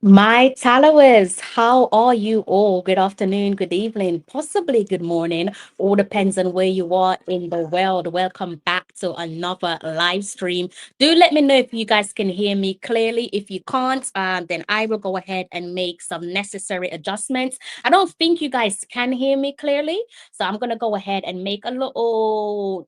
My followers, how are you all? Good afternoon, good evening, possibly good morning. All depends on where you are in the world. Welcome back to another live stream. Do let me know if you guys can hear me clearly. If you can't, then I will go ahead and make some necessary adjustments. I don't think you guys can hear me clearly, so I'm gonna go ahead and make a little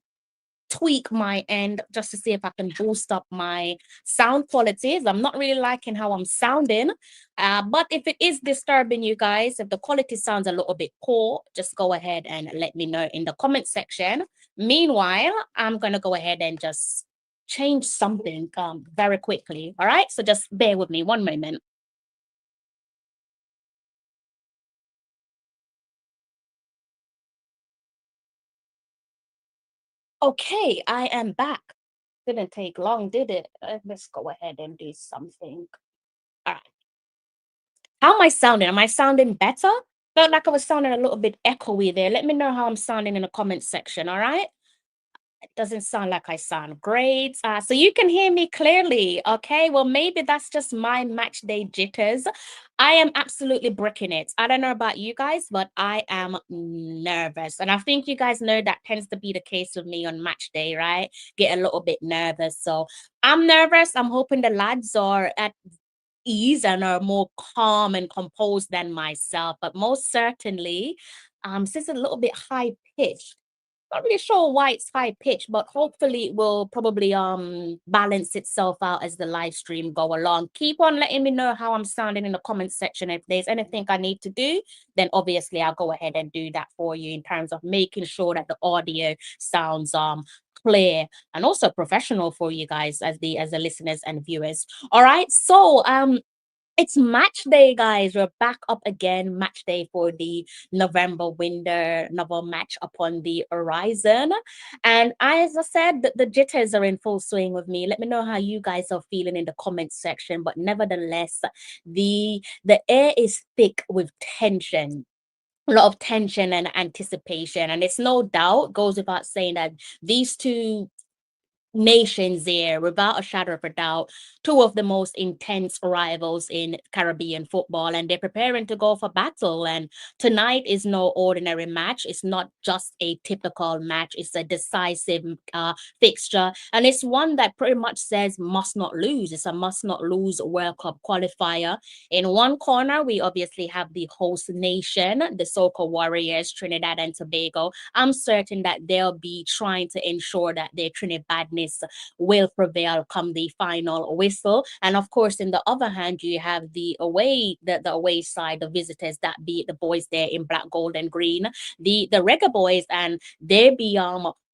tweak my end just to see if I can boost up my sound qualities. I'm not really liking how I'm sounding, but if it is disturbing you guys, if the quality sounds a little bit poor, just go ahead and let me know in the comment section. Meanwhile, I'm gonna go ahead and just change something very quickly. All right, so just bear with me one moment. Okay, I am back. Didn't take long, did it? Let's go ahead and do something. All right. How am I sounding? Am I sounding better? Felt like I was sounding a little bit echoey there. Let me know how I'm sounding in the comment section, all right? It doesn't sound like I sound great. So you can hear me clearly, okay? Well, maybe that's just my match day jitters. I am absolutely bricking it. I don't know about you guys, but I am nervous. And I think you guys know that tends to be the case with me on match day, right? Get a little bit nervous. So I'm nervous. I'm hoping the lads are at ease and are more calm and composed than myself. But most certainly, since it's a little bit high pitched, not really sure why it's high pitched, but hopefully it will probably balance itself out as the live stream go along. Keep on letting me know how I'm sounding in the comment section. If there's anything I need to do, then obviously I'll go ahead and do that for you in terms of making sure that the audio sounds clear and also professional for you guys as the listeners and viewers. All right. So it's match day, guys. We're back up again. Match day for the November winter, another match upon the horizon. And as I said, the jitters are in full swing with me. Let me know how you guys are feeling in the comment section. But nevertheless, the air is thick with tension, a lot of tension and anticipation. And it's no doubt, goes without saying, that these two nations there, without a shadow of a doubt, two of the most intense rivals in Caribbean football, and they're preparing to go for battle. And tonight is no ordinary match. It's not just a typical match, it's a decisive fixture, and it's one that pretty much says must not lose. It's a must not lose World Cup qualifier. In one corner, we obviously have the host nation, the Soca Warriors, Trinidad and Tobago. I'm certain that they'll be trying to ensure that their Trinidadness will prevail come the final whistle. And of course, in the other hand, you have the away side, the visitors, that be the boys there in black, gold, and green, the Reggae Boys, and they be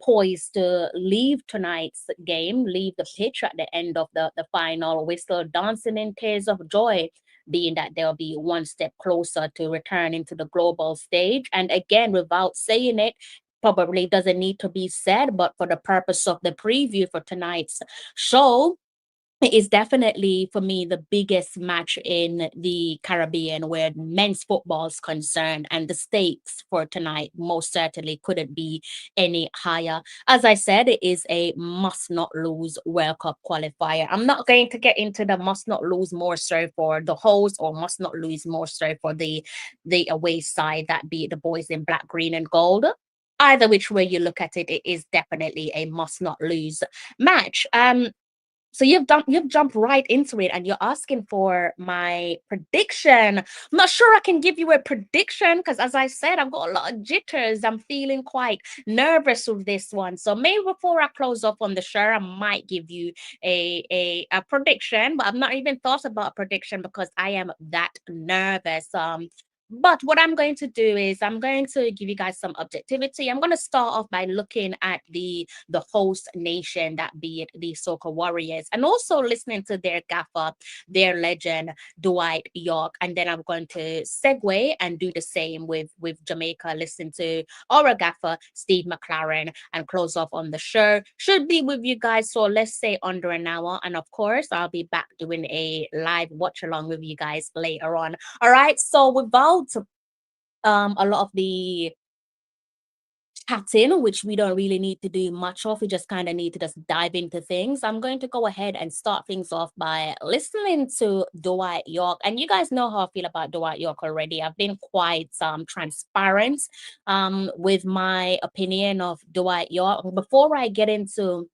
poised to leave tonight's game, leave the pitch at the end of the final whistle, dancing in tears of joy, being that they'll be one step closer to returning to the global stage. And again, without saying it, probably doesn't need to be said, but for the purpose of the preview for tonight's show, it is definitely for me the biggest match in the Caribbean where men's football is concerned, and the stakes for tonight most certainly couldn't be any higher. As I said, it is a must not lose World Cup qualifier. I'm not going to get into the must not lose more so for the host or must not lose more so for the away side, that be the boys in black, green, and gold. Either which way you look at it, it is definitely a must not lose match. So you've jumped right into it, and you're asking for my prediction. I'm not sure I can give you a prediction because, as I said, I've got a lot of jitters. I'm feeling quite nervous with this one. So maybe before I close off on the show, I might give you a prediction, but I've not even thought about a prediction because I am that nervous. But what I'm going to do is I'm going to give you guys some objectivity. I'm going to start off by looking at the host nation, that be it the Soca Warriors, and also listening to their gaffer, their legend, Dwight York. And then I'm going to segue and do the same with Jamaica, listen to our gaffer, Steve McLaren, and close off on the show. Should be with you guys, so let's say under an hour. And of course, I'll be back doing a live watch along with you guys later on. All right. So without a lot of the chatting, which we don't really need to do much of. We just kind of need to just dive into things. I'm going to go ahead and start things off by listening to Dwight York. And you guys know how I feel about Dwight York already. I've been quite transparent with my opinion of Dwight York. Before I get into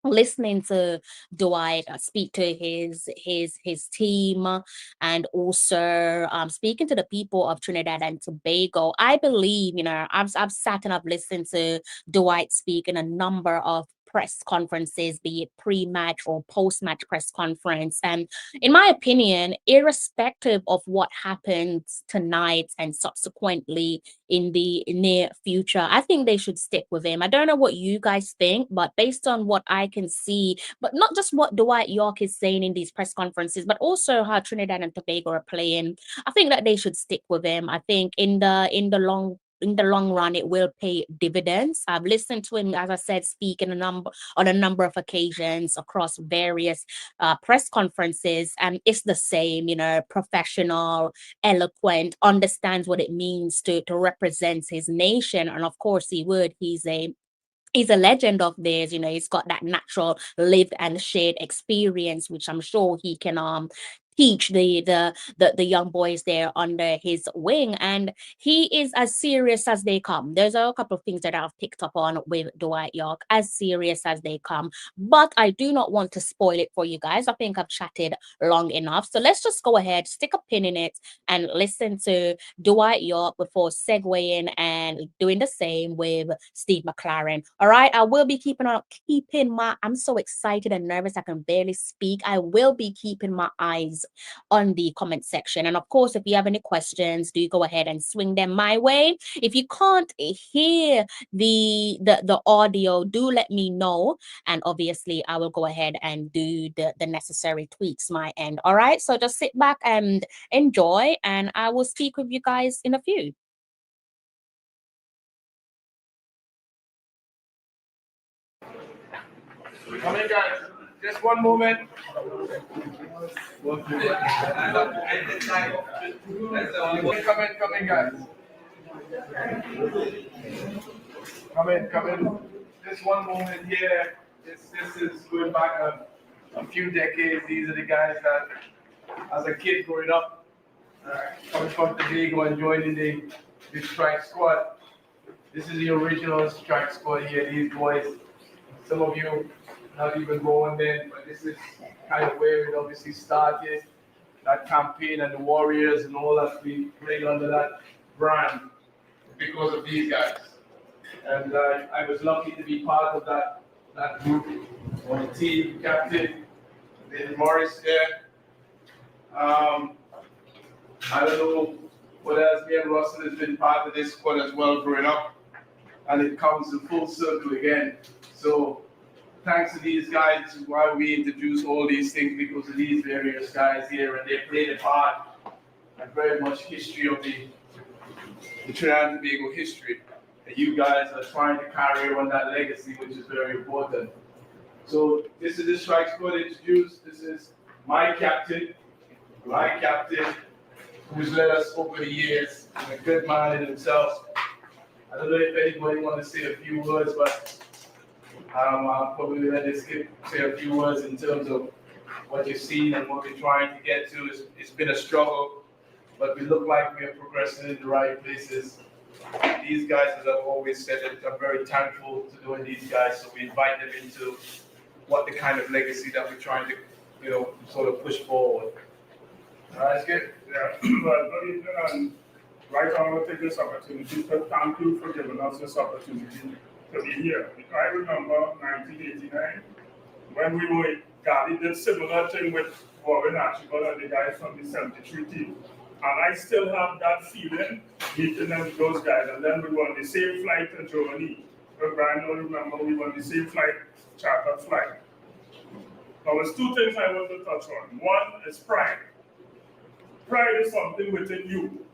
listening to Dwight speak to his team, and also speaking to the people of Trinidad and Tobago, I believe, I've sat and I've listened to Dwight speak in a number of press conferences, be it pre-match or post-match press conference. And in my opinion, irrespective of what happens tonight and subsequently in the near future, I think they should stick with him. I don't know what you guys think, but based on what I can see, but not just what Dwight York is saying in these press conferences, but also how Trinidad and Tobago are playing, I think that they should stick with him. I think in the long run, it will pay dividends. I've listened to him, as I said, speak on a number of occasions across various press conferences, and it's the same, professional, eloquent, understands what it means to represent his nation, and of course he would. He's a legend of theirs, he's got that natural lived and shared experience, which I'm sure he can teach the young boys there under his wing. And he is as serious as they come. There's a couple of things that I've picked up on with Dwight York, as serious as they come. But I do not want to spoil it for you guys. I think I've chatted long enough. So let's just go ahead, stick a pin in it, and listen to Dwight York before segueing and doing the same with Steve McLaren. All right, I will be I'm so excited and nervous I can barely speak. I will be keeping my eyes on the comment section. And of course, if you have any questions, do go ahead and swing them my way. If you can't hear the audio, do let me know. And obviously, I will go ahead and do the necessary tweaks my end. All right, so just sit back and enjoy, and I will speak with you guys in a few. Come in, guys. Just one moment. Come in, guys. Come in. Just one moment here. This is going back a few decades. These are the guys that, as a kid growing up, coming from Tobago and joining the strike squad. This is the original strike squad here. These boys, some of you not even born then, but this is kind of where it obviously started. That campaign and the Warriors and all that, we played under that brand because of these guys. And I was lucky to be part of that group on the team, captain, David Morris there. I don't know what else. Me and Russell has been part of this squad as well growing up, and it comes in full circle again. So thanks to these guys, this is why we introduce all these things, because of these various guys here, and they played a part and very much history of the Trinidad and Tobago history. And you guys are trying to carry on that legacy, which is very important. So this is the strike squad introduced. This is my captain, who's led us over the years, and a good man in himself. I don't know if anybody wants to say a few words, but I'll probably let this kid say a few words in terms of what you've seen and what we're trying to get to. It's been a struggle, but we look like we are progressing in the right places. These guys, as I've always said, I'm very thankful to doing these guys, so we invite them into what the kind of legacy that we're trying to, sort of push forward. All right, it's good. Yeah, well, good evening, and right now I will take this opportunity to thank you for giving us this opportunity to be here. I remember 1989 when we were did similar thing with Warren Archibald and the guys from the 73 team. And I still have that feeling meeting them with those guys. And then we were on the same flight to Germany. But Brian will remember we were on the same flight, chartered flight. Now there's two things I want to touch on. One is pride. Pride is something within you.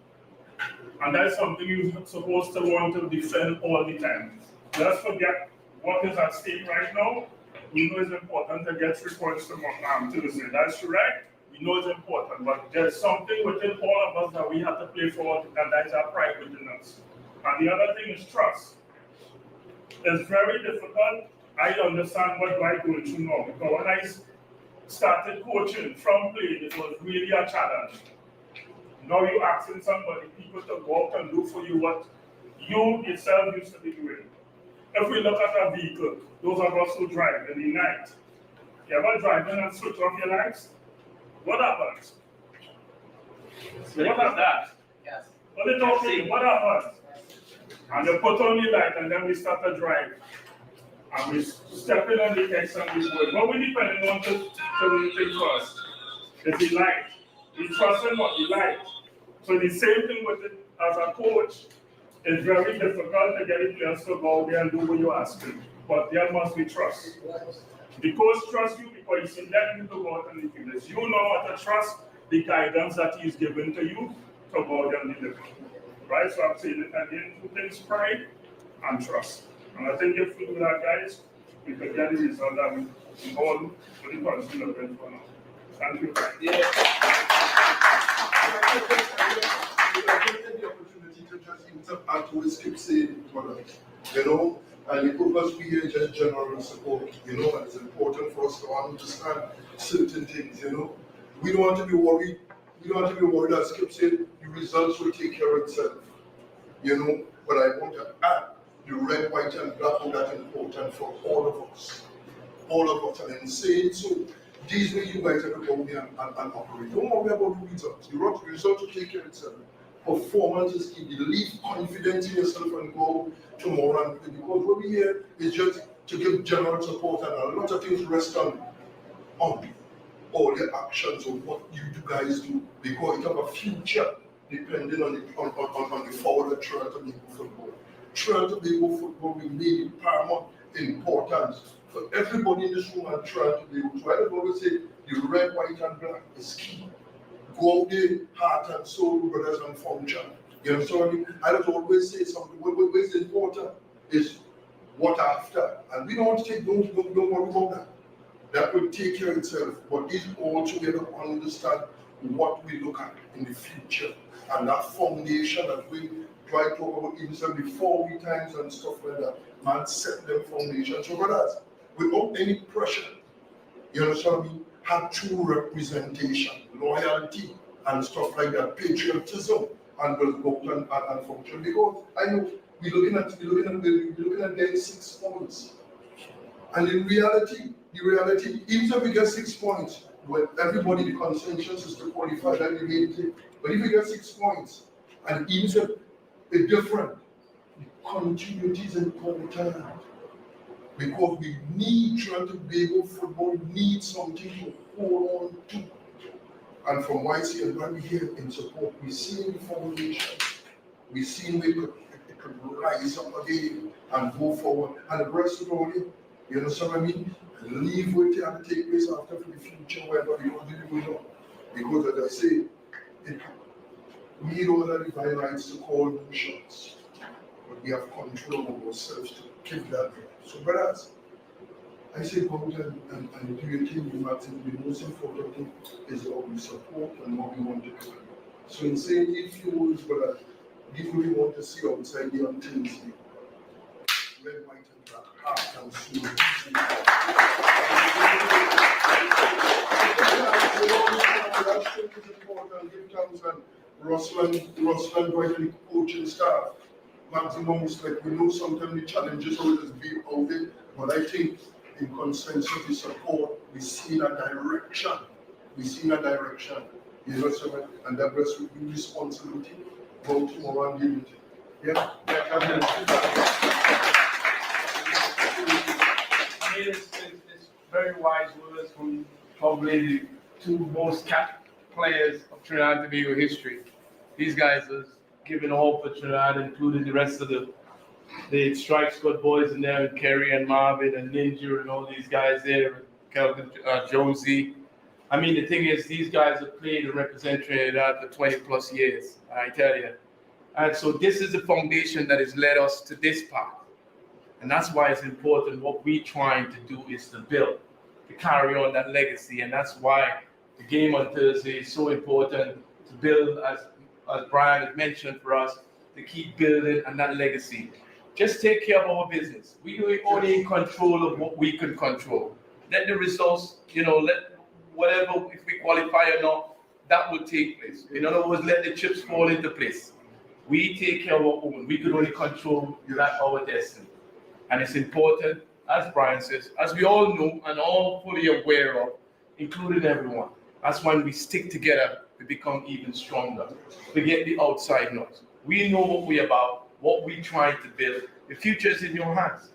And that's something you're supposed to want to defend all the time. Let's forget what is at stake right now. We know it's important to get 3 points tomorrow, Tuesday. That's correct. We know it's important, but there's something within all of us that we have to play for, and that's our pride within us. And the other thing is trust. It's very difficult. I understand what Dwight going through now, because when I started coaching from playing, it was really a challenge. Now you're asking somebody, people to go out and do for you what you yourself used to be doing. If we look at a vehicle, those of us who drive in the night, you ever driving and switch off your lights? What happens? What happens? Yes. What happens? And you put on the light and then we start to drive. And we step in on the X and we go. What we depending on to take first is the light. We trust in what the light. So the same thing with it as a coach. It's very difficult to get the players to go out there and do what you ask them. But there must be trust. The coach trusts you because he's letting you to go out and do this. You know how to trust the guidance that he's given to you to go out and deliver. Right? So I'm saying that again, two things, pride and trust. And I think if we do that, guys, we can get the result that we all for the country looking for now. Thank you. Yeah. I take the opportunity to just add to what Skip said, you know, and because we are just general support, you know, and it's important for us to understand certain things, you know. We don't want to be worried. We don't want to be worried, as Skip said, the results will take care of itself, you know. But I want to add the red, white, and black are that important for all of us. All of us. And in saying so, these way you guys have to go there and operate. Don't worry about the results. The results will take care of itself. Performance is key. Believe confidence in yourself and go tomorrow. And because what we here is just to give general support, and a lot of things rest on all the actions of what you guys do, because it have a future depending on the forward Trinidad Tobago football. Trinidad Tobago football will make paramount importance for everybody in this room and Trinidad Tobago. So I always say the red, white, and black is key. Go out there, heart and soul, brothers, and function. You know what I mean? I just always say something. What is important is what after. And we don't take, don't worry about that. That will take care of itself. But it's also we have to understand what we look at in the future. And that foundation that we try to talk about even before we times and stuff like that, man set them foundation. So brothers, without any pressure, you understand me, have true representation, loyalty and stuff like that, patriotism, and will go and function. Because I know we're looking at getting 6 points. And in reality, even if we get 6 points, well, everybody, the consensus is to qualify, that we made it. But if we get 6 points, and even if it's different, the continuity is important. Because we need Trinidad Tobago football, need something to hold on to. And from YC and when we here in support, we see the foundation, we see it could rise up again and go forward. And the rest of it, you know what I mean? And leave what you have to take place after for the future, wherever you want to do it. Because as I say, we don't have the divine rights to call no shots, but we have control of ourselves to keep that. So, brothers, I say go out and do your thing. The most important thing is what we support and what we want to do. So, in saying if you always, brother, if we want to see outside the on Tuesday, red, white, and black, heart and soul. That's important. Give thanks and Russell, Dwight, and the coaching staff. Maximum respect. We know sometimes the challenges always be out there, but I think in consensus, the support, we see a direction. You know, so, and that rests with you responsibility. Go tomorrow and deal with it. Yeah. I mean, it's very wise words from probably the 2 most capped players of Trinidad and Tobago history. These guys are giving all for Trinidad, including the rest of the strike squad boys in there, and Kerry and Marvin and Ninja and all these guys there, Kelvin, Josie. I mean, the thing is, these guys have played and represented Trinidad for 20 plus years, I tell you. And so this is the foundation that has led us to this path. And that's why it's important. What we're trying to do is to build, to carry on that legacy. And that's why the game on Thursday is so important to build, as Brian had mentioned, for us to keep building on that legacy. just take care of our business. We are only in control of what we can control. Let the results, let whatever, if we qualify or not, that will take place. In other words, let the chips fall into place. We take care of our own. We could only control that our destiny. And it's important, as Brian says, as we all know and all fully aware of, including everyone. That's when we stick together, we become even stronger. Forget the outside noise. We know what we're about, what we're trying to build. The future is in your hands.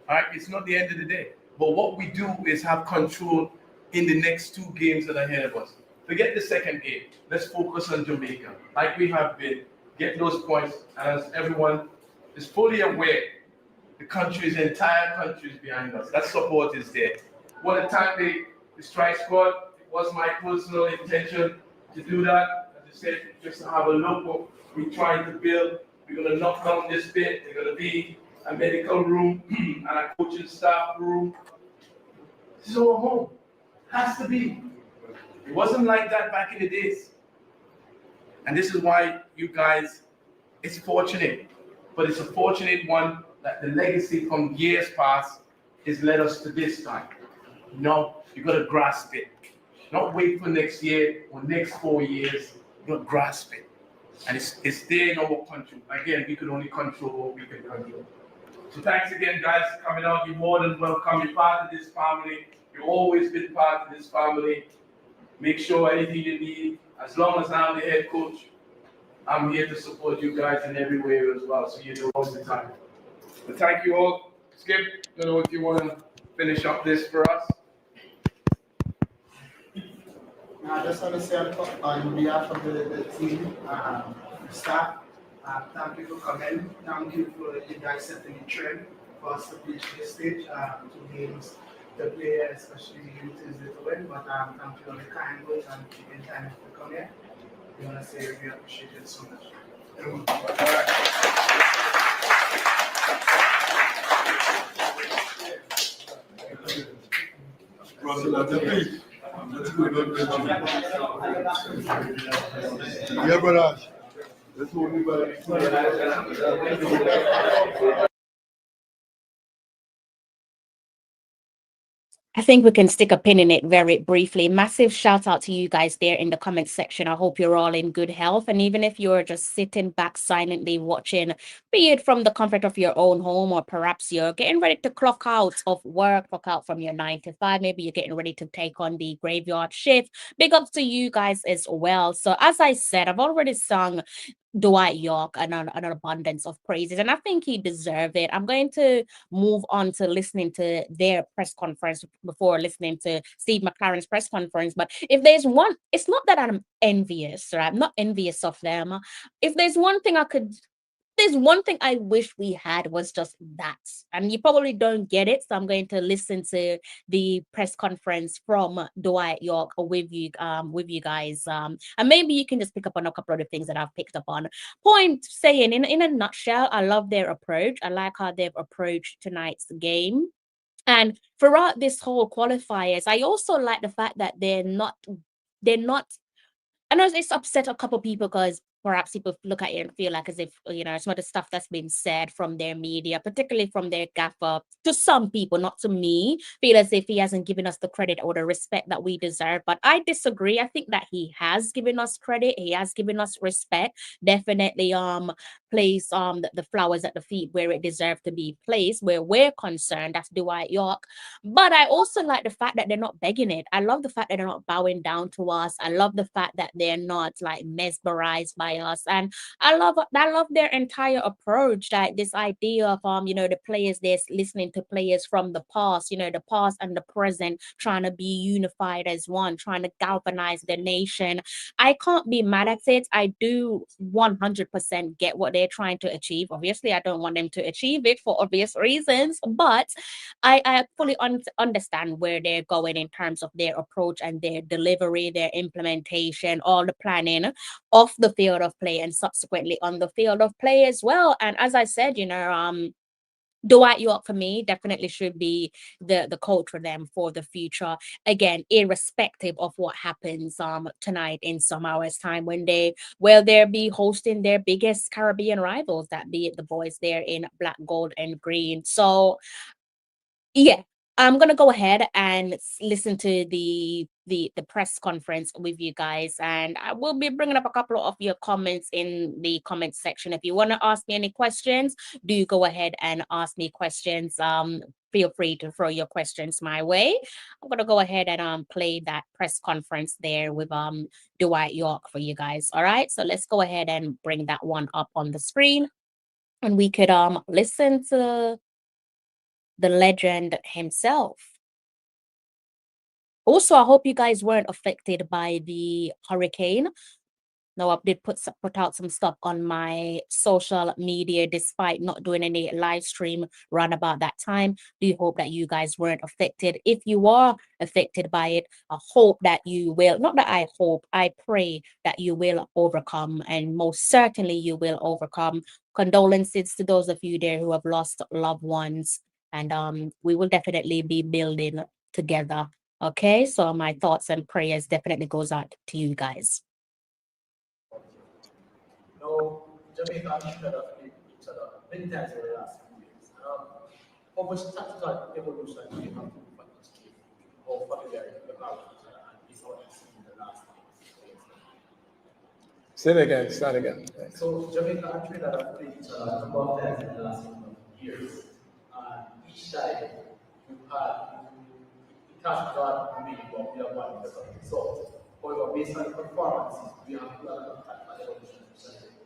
All right, it's not the end of the day. But what we do is have control in the next 2 games that are ahead of us. Forget the second game. Let's focus on Jamaica, like we have been. Get those points, as everyone is fully aware. The entire country is behind us. That support is there. What a time the strike squad, it was my personal intention to do that. As I said, just to have a look what we're trying to build. We're going to knock down this bit. There's going to be a medical room and a coaching staff room. This is our home. Has to be. It wasn't like that back in the days. And this is why you guys, it's fortunate, but it's a fortunate one that the legacy from years past has led us to this time. You got to grasp it. Not wait for next year or next 4 years. You got to grasp it. And it's there in our country. Again, we can only control what we can control. So thanks again, guys, for coming out. You're more than welcome. You're part of this family. You've always been part of this family. Make sure anything you need, as long as I'm the head coach, I'm here to support you guys in every way as well, so you know all the time. But thank you all. Skip, I don't know if you want to finish up this for us. I just want to say on behalf of the team, staff, thank you for coming. Thank you for you guys setting the trend for us to reach this stage. 2 games, the player, especially youth, is little win, but thank you for the kind words and taking time to come here. We want to say we appreciate it so much. Yeah, brother. Let's hold me back. I think we can stick a pin in it very briefly. Massive shout out to you guys there in the comment section. I hope you're all in good health. And even if you're just sitting back silently watching, be it from the comfort of your own home, or perhaps you're getting ready to clock out of work, clock out from your 9 to 5, maybe you're getting ready to take on the graveyard shift. Big ups to you guys as well. So as I said, I've already sung Dwight York an abundance of praises, and I think he deserved it. I'm going to move on to listening to their press conference before listening to Steve McLaren's press conference. But if there's one, it's not that I'm envious, right? I'm not envious of them. If there's one thing there's one thing I wish we had, was just that. And you probably don't get it. So I'm going to listen to the press conference from Dwight York with you guys. And maybe you can just pick up on a couple of the things that I've picked up on. Point saying, in a nutshell, I love their approach. I like how they've approached tonight's game. And throughout this whole qualifiers, I also like the fact that they're not, I know it's upset a couple people because perhaps people look at it and feel like as if, some of the stuff that's been said from their media, particularly from their gaffer, to some people, not to me, feel as if he hasn't given us the credit or the respect that we deserve. But I disagree. I think that he has given us credit. He has given us respect. Definitely place the flowers at the feet where it deserved to be placed, where we're concerned. That's Dwight York. But I also like the fact that they're not begging it. I love the fact that they're not bowing down to us. I love the fact that they're not like mesmerized by us. And I love their entire approach, like this idea of the players, they're listening to players from the past, the past and the present, trying to be unified as one, trying to galvanize the nation. I can't be mad at it. I do 100% get what they're trying to achieve. Obviously, I don't want them to achieve it for obvious reasons, but I fully understand where they're going in terms of their approach and their delivery, their implementation, all the planning off the field of play and subsequently on the field of play as well. And as I said, Dwight York for me definitely should be the coach for them for the future. Again, irrespective of what happens tonight in some hours time when they'll be hosting their biggest Caribbean rivals, that be it the boys there in black, gold, and green. So yeah, I'm gonna go ahead and listen to the press conference with you guys, and I will be bringing up a couple of your comments in the comment section. If you want to ask me any questions, do go ahead and ask me questions. Feel free to throw your questions my way. I'm gonna go ahead and play that press conference there with Dwight York for you guys. All right, so let's go ahead and bring that one up on the screen, and we could listen to the legend himself. Also, I hope you guys weren't affected by the hurricane. No, I did put out some stuff on my social media despite not doing any live stream run about that time. Do hope that you guys weren't affected. If you are affected by it, I hope that you will, not that I hope, I pray that you will overcome, and most certainly you will overcome. Condolences to those of you there who have lost loved ones, and we will definitely be building together. Okay, so my thoughts and prayers definitely goes out to you guys. Now, Jamaica and Trinidad have played each other many times over the last few years. How much tactical evolution do you have to for each game? How familiar you have with each other, and this how you've seen the last games? Say it again, start again. So, Jamaica and Trinidad have played each other a number of times in the last couple of years. And each time you've had, it has got maybe what we have won because of the result. However, based on the performances, we have a lot of tactical evolution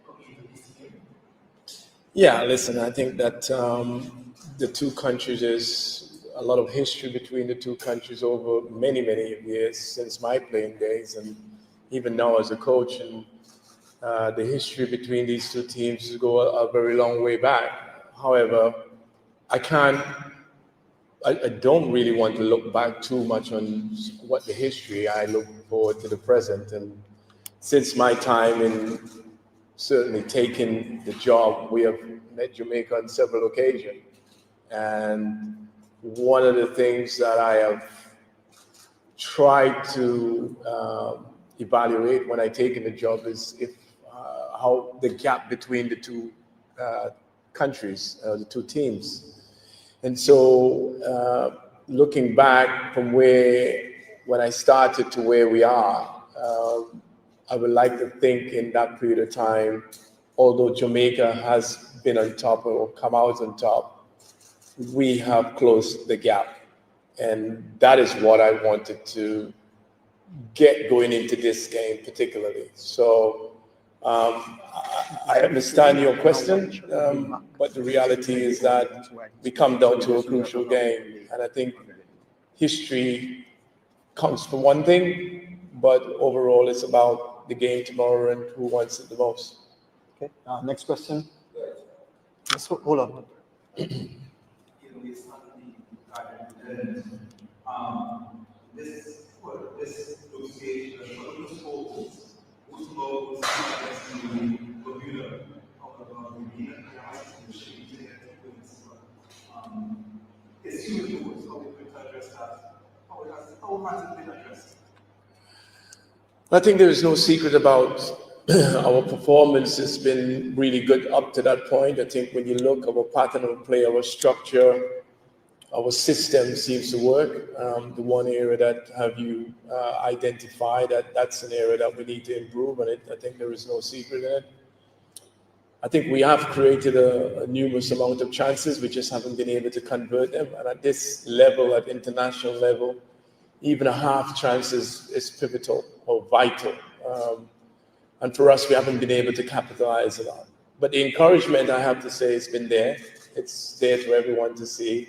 coming into this game. Yeah, listen, I think that the two countries, is a lot of history between the two countries over many, many years since my playing days, and even now as a coach. And the history between these two teams go a very long way back. However, I don't really want to look back too much on what the history. I look forward to the present. And since my time in certainly taking the job, we have met Jamaica on several occasions. And one of the things that I have tried to evaluate when I take in the job is if how the gap between the two countries, the two teams. And so looking back from when I started to where we are, I would like to think in that period of time, although Jamaica has been on top or come out on top, we have closed the gap. And that is what I wanted to get going into this game particularly. So I understand your question, but the reality is that we come down to a crucial game. And I think history counts for one thing, but overall it's about the game tomorrow and who wants it the most. Okay, next question. Yes, hold on. This negotiation, whose goals Bermuda, it's human tools, how we could address that, how has it been addressed? I think there is no secret about our performance. Has been really good up to that point. I think when you look at our pattern of play, our structure, our system seems to work. The one area that have you identified, that's an area that we need to improve, and I think there is no secret in it. I think we have created a numerous amount of chances, we just haven't been able to convert them. And at this level, at international level, even a half chance is pivotal or vital. And for us, we haven't been able to capitalize on that. But the encouragement, I have to say, has been there. It's there for everyone to see.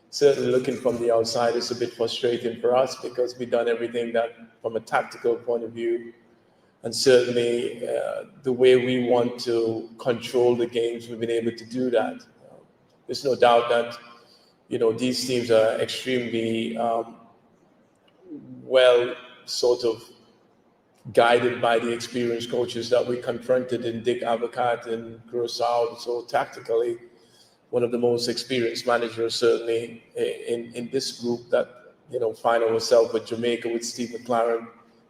Certainly looking from the outside, it's a bit frustrating for us because we've done everything that, from a tactical point of view, and certainly the way we want to control the games, we've been able to do that. There's no doubt that, these teams are extremely well sort of guided by the experienced coaches that we confronted in Dick Advocat and Curaçao. So tactically, one of the most experienced managers, certainly in this group that, find ourselves with Jamaica, with Steve McLaren,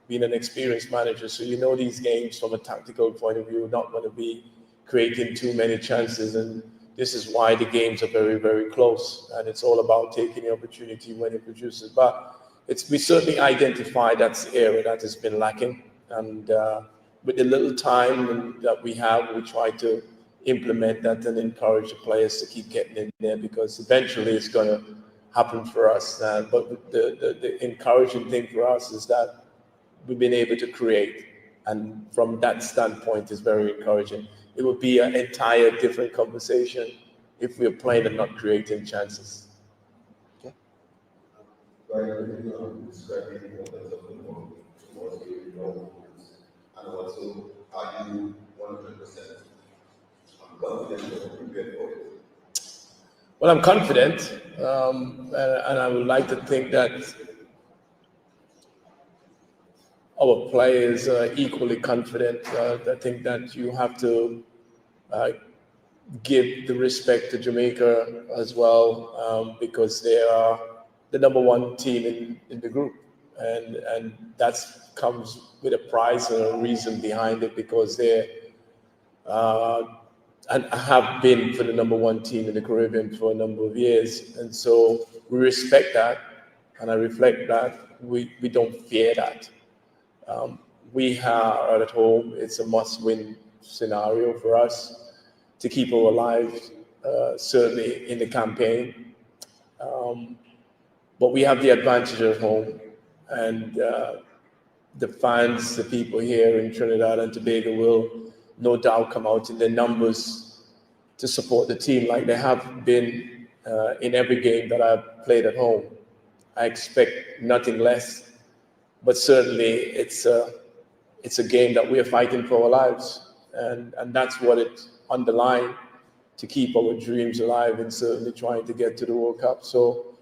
being an experienced manager. So these games from a tactical point of view, not going to be creating too many chances. And this is why the games are very, very close. And it's all about taking the opportunity when it produces. But we certainly identify that's the area that has been lacking. And with the little time that we have, we try to implement that and encourage the players to keep getting in there, because eventually it's going to happen for us. But the encouraging thing for us is that we've been able to create. And from that standpoint, is very encouraging. It would be an entire different conversation if we're playing and not creating chances. Okay. Describing the importance of the ball towards the goals, and also are you 100% confident or prepared for it? Well, I'm confident, and I would like to think that our players are equally confident. I think that you have to give the respect to Jamaica as well, because they are the number one team in the group, and that comes with a prize and a reason behind it, because they're and have been for the number one team in the Caribbean for a number of years. And so we respect that, and I reflect that. We don't fear that. We are at home. It's a must-win scenario for us to keep our lives, certainly in the campaign. But we have the advantage at home, and the fans, the people here in Trinidad and Tobago will no doubt come out in their numbers to support the team, like they have been in every game that I've played at home. I expect nothing less, but certainly it's a game that we are fighting for our lives, and that's what it underlines, to keep our dreams alive and certainly trying to get to the World Cup. So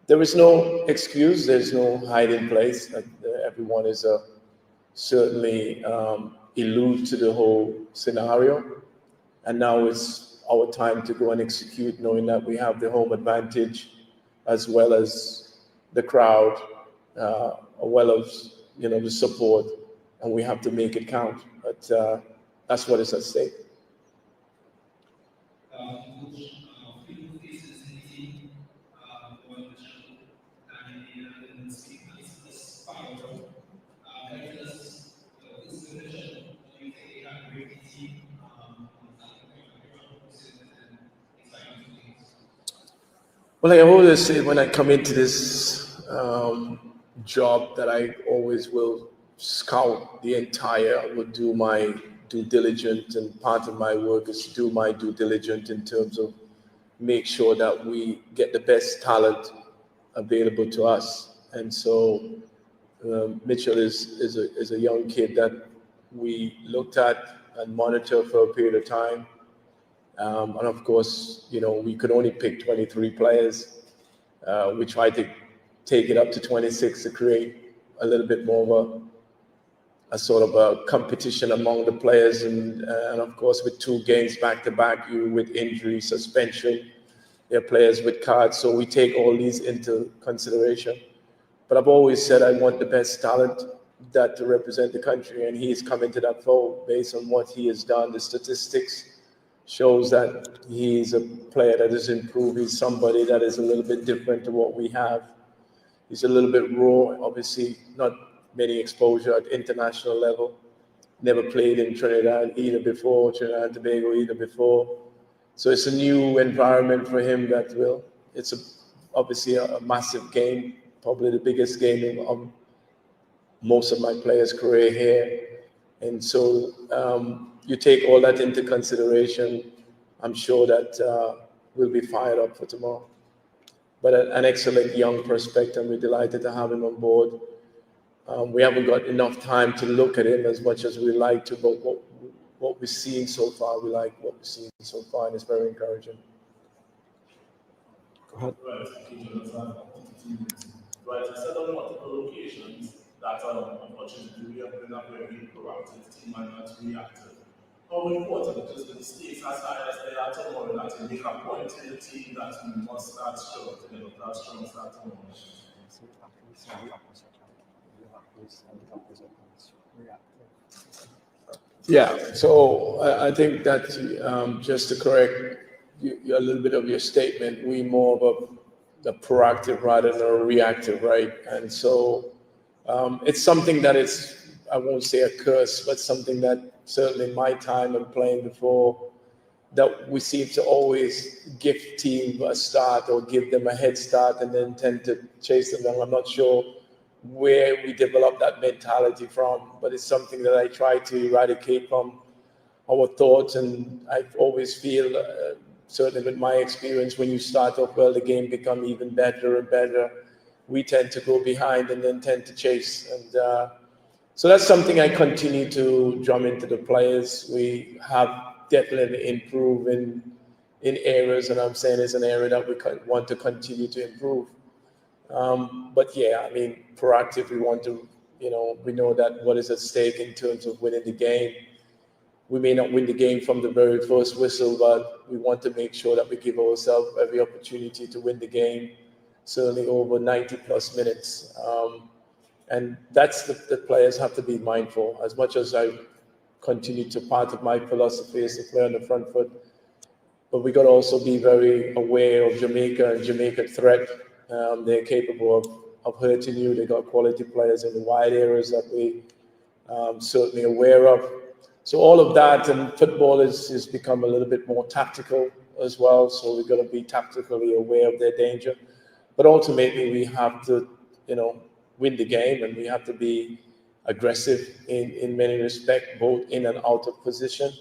there is no excuse, there's no hiding place. Everyone is certainly allude to the whole scenario. And now it's our time to go and execute, knowing that we have the home advantage as well as the crowd, as well as the support, and we have to make it count. But that's what is at stake. Well, I always say when I come into this job that I always will scout the entire, I will do my due diligence, and part of my work is to do my due diligence in terms of make sure that we get the best talent available to us. And so Mitchell is a young kid that we looked at and monitored for a period of time. And of course, we could only pick 23 players. We tried to take it up to 26 to create a little bit more of a sort of a competition among the players. And of course, with 2 games back to back, you with injury, suspension, there are players with cards. So we take all these into consideration. But I've always said I want the best talent that to represent the country, and he's come into that fold based on what he has done. The statistics shows that he's a player that has improved. He's somebody that is a little bit different to what we have. He's a little bit raw, obviously not many exposure at international level. Never played in Trinidad either before, Trinidad and Tobago either before. So it's a new environment for him it's obviously a massive game, probably the biggest game of most of my players' career here. And so you take all that into consideration, I'm sure that we'll be fired up for tomorrow. But an excellent young prospect, and we're delighted to have him on board. We haven't got enough time to look at him as much as we like to, but what we're seeing so far, we like what we're seeing so far, and it's very encouraging. Go ahead. Right, I said on multiple occasions that unfortunately we have been a very proactive team and not reactive. how important it is with the stakes as high as they are tomorrow that you make a point in the team that you must start strong to develop that strong start tomorrow? Yeah, so I think that just to correct a little bit of your statement, we more of a proactive rather than a reactive, right? And so it's something that is, I won't say a curse, but something that certainly in my time and playing before, that we seem to always give team a start or give them a head start and then tend to chase them down. I'm not sure where we develop that mentality from, but it's something that I try to eradicate from our thoughts. And I always feel, certainly with my experience, when you start off well, the game become even better and better. We tend to go behind and then tend to chase. And so that's something I continue to drum into the players. We have definitely improved in areas, and I'm saying it's an area that we want to continue to improve. But yeah, I mean, proactive, we want to, we know that what is at stake in terms of winning the game. We may not win the game from the very first whistle, but we want to make sure that we give ourselves every opportunity to win the game, certainly over 90 plus minutes. And that's the players have to be mindful. As much as I continue to, part of my philosophy is to play on the front foot, but we got to also be very aware of Jamaica and Jamaica threat. They're capable of hurting you. They got quality players in the wide areas that we certainly aware of. So all of that, and football is become a little bit more tactical as well. So we've got to be tactically aware of their danger. But ultimately, we have to, win the game, and we have to be aggressive in many respects, both in and out of position.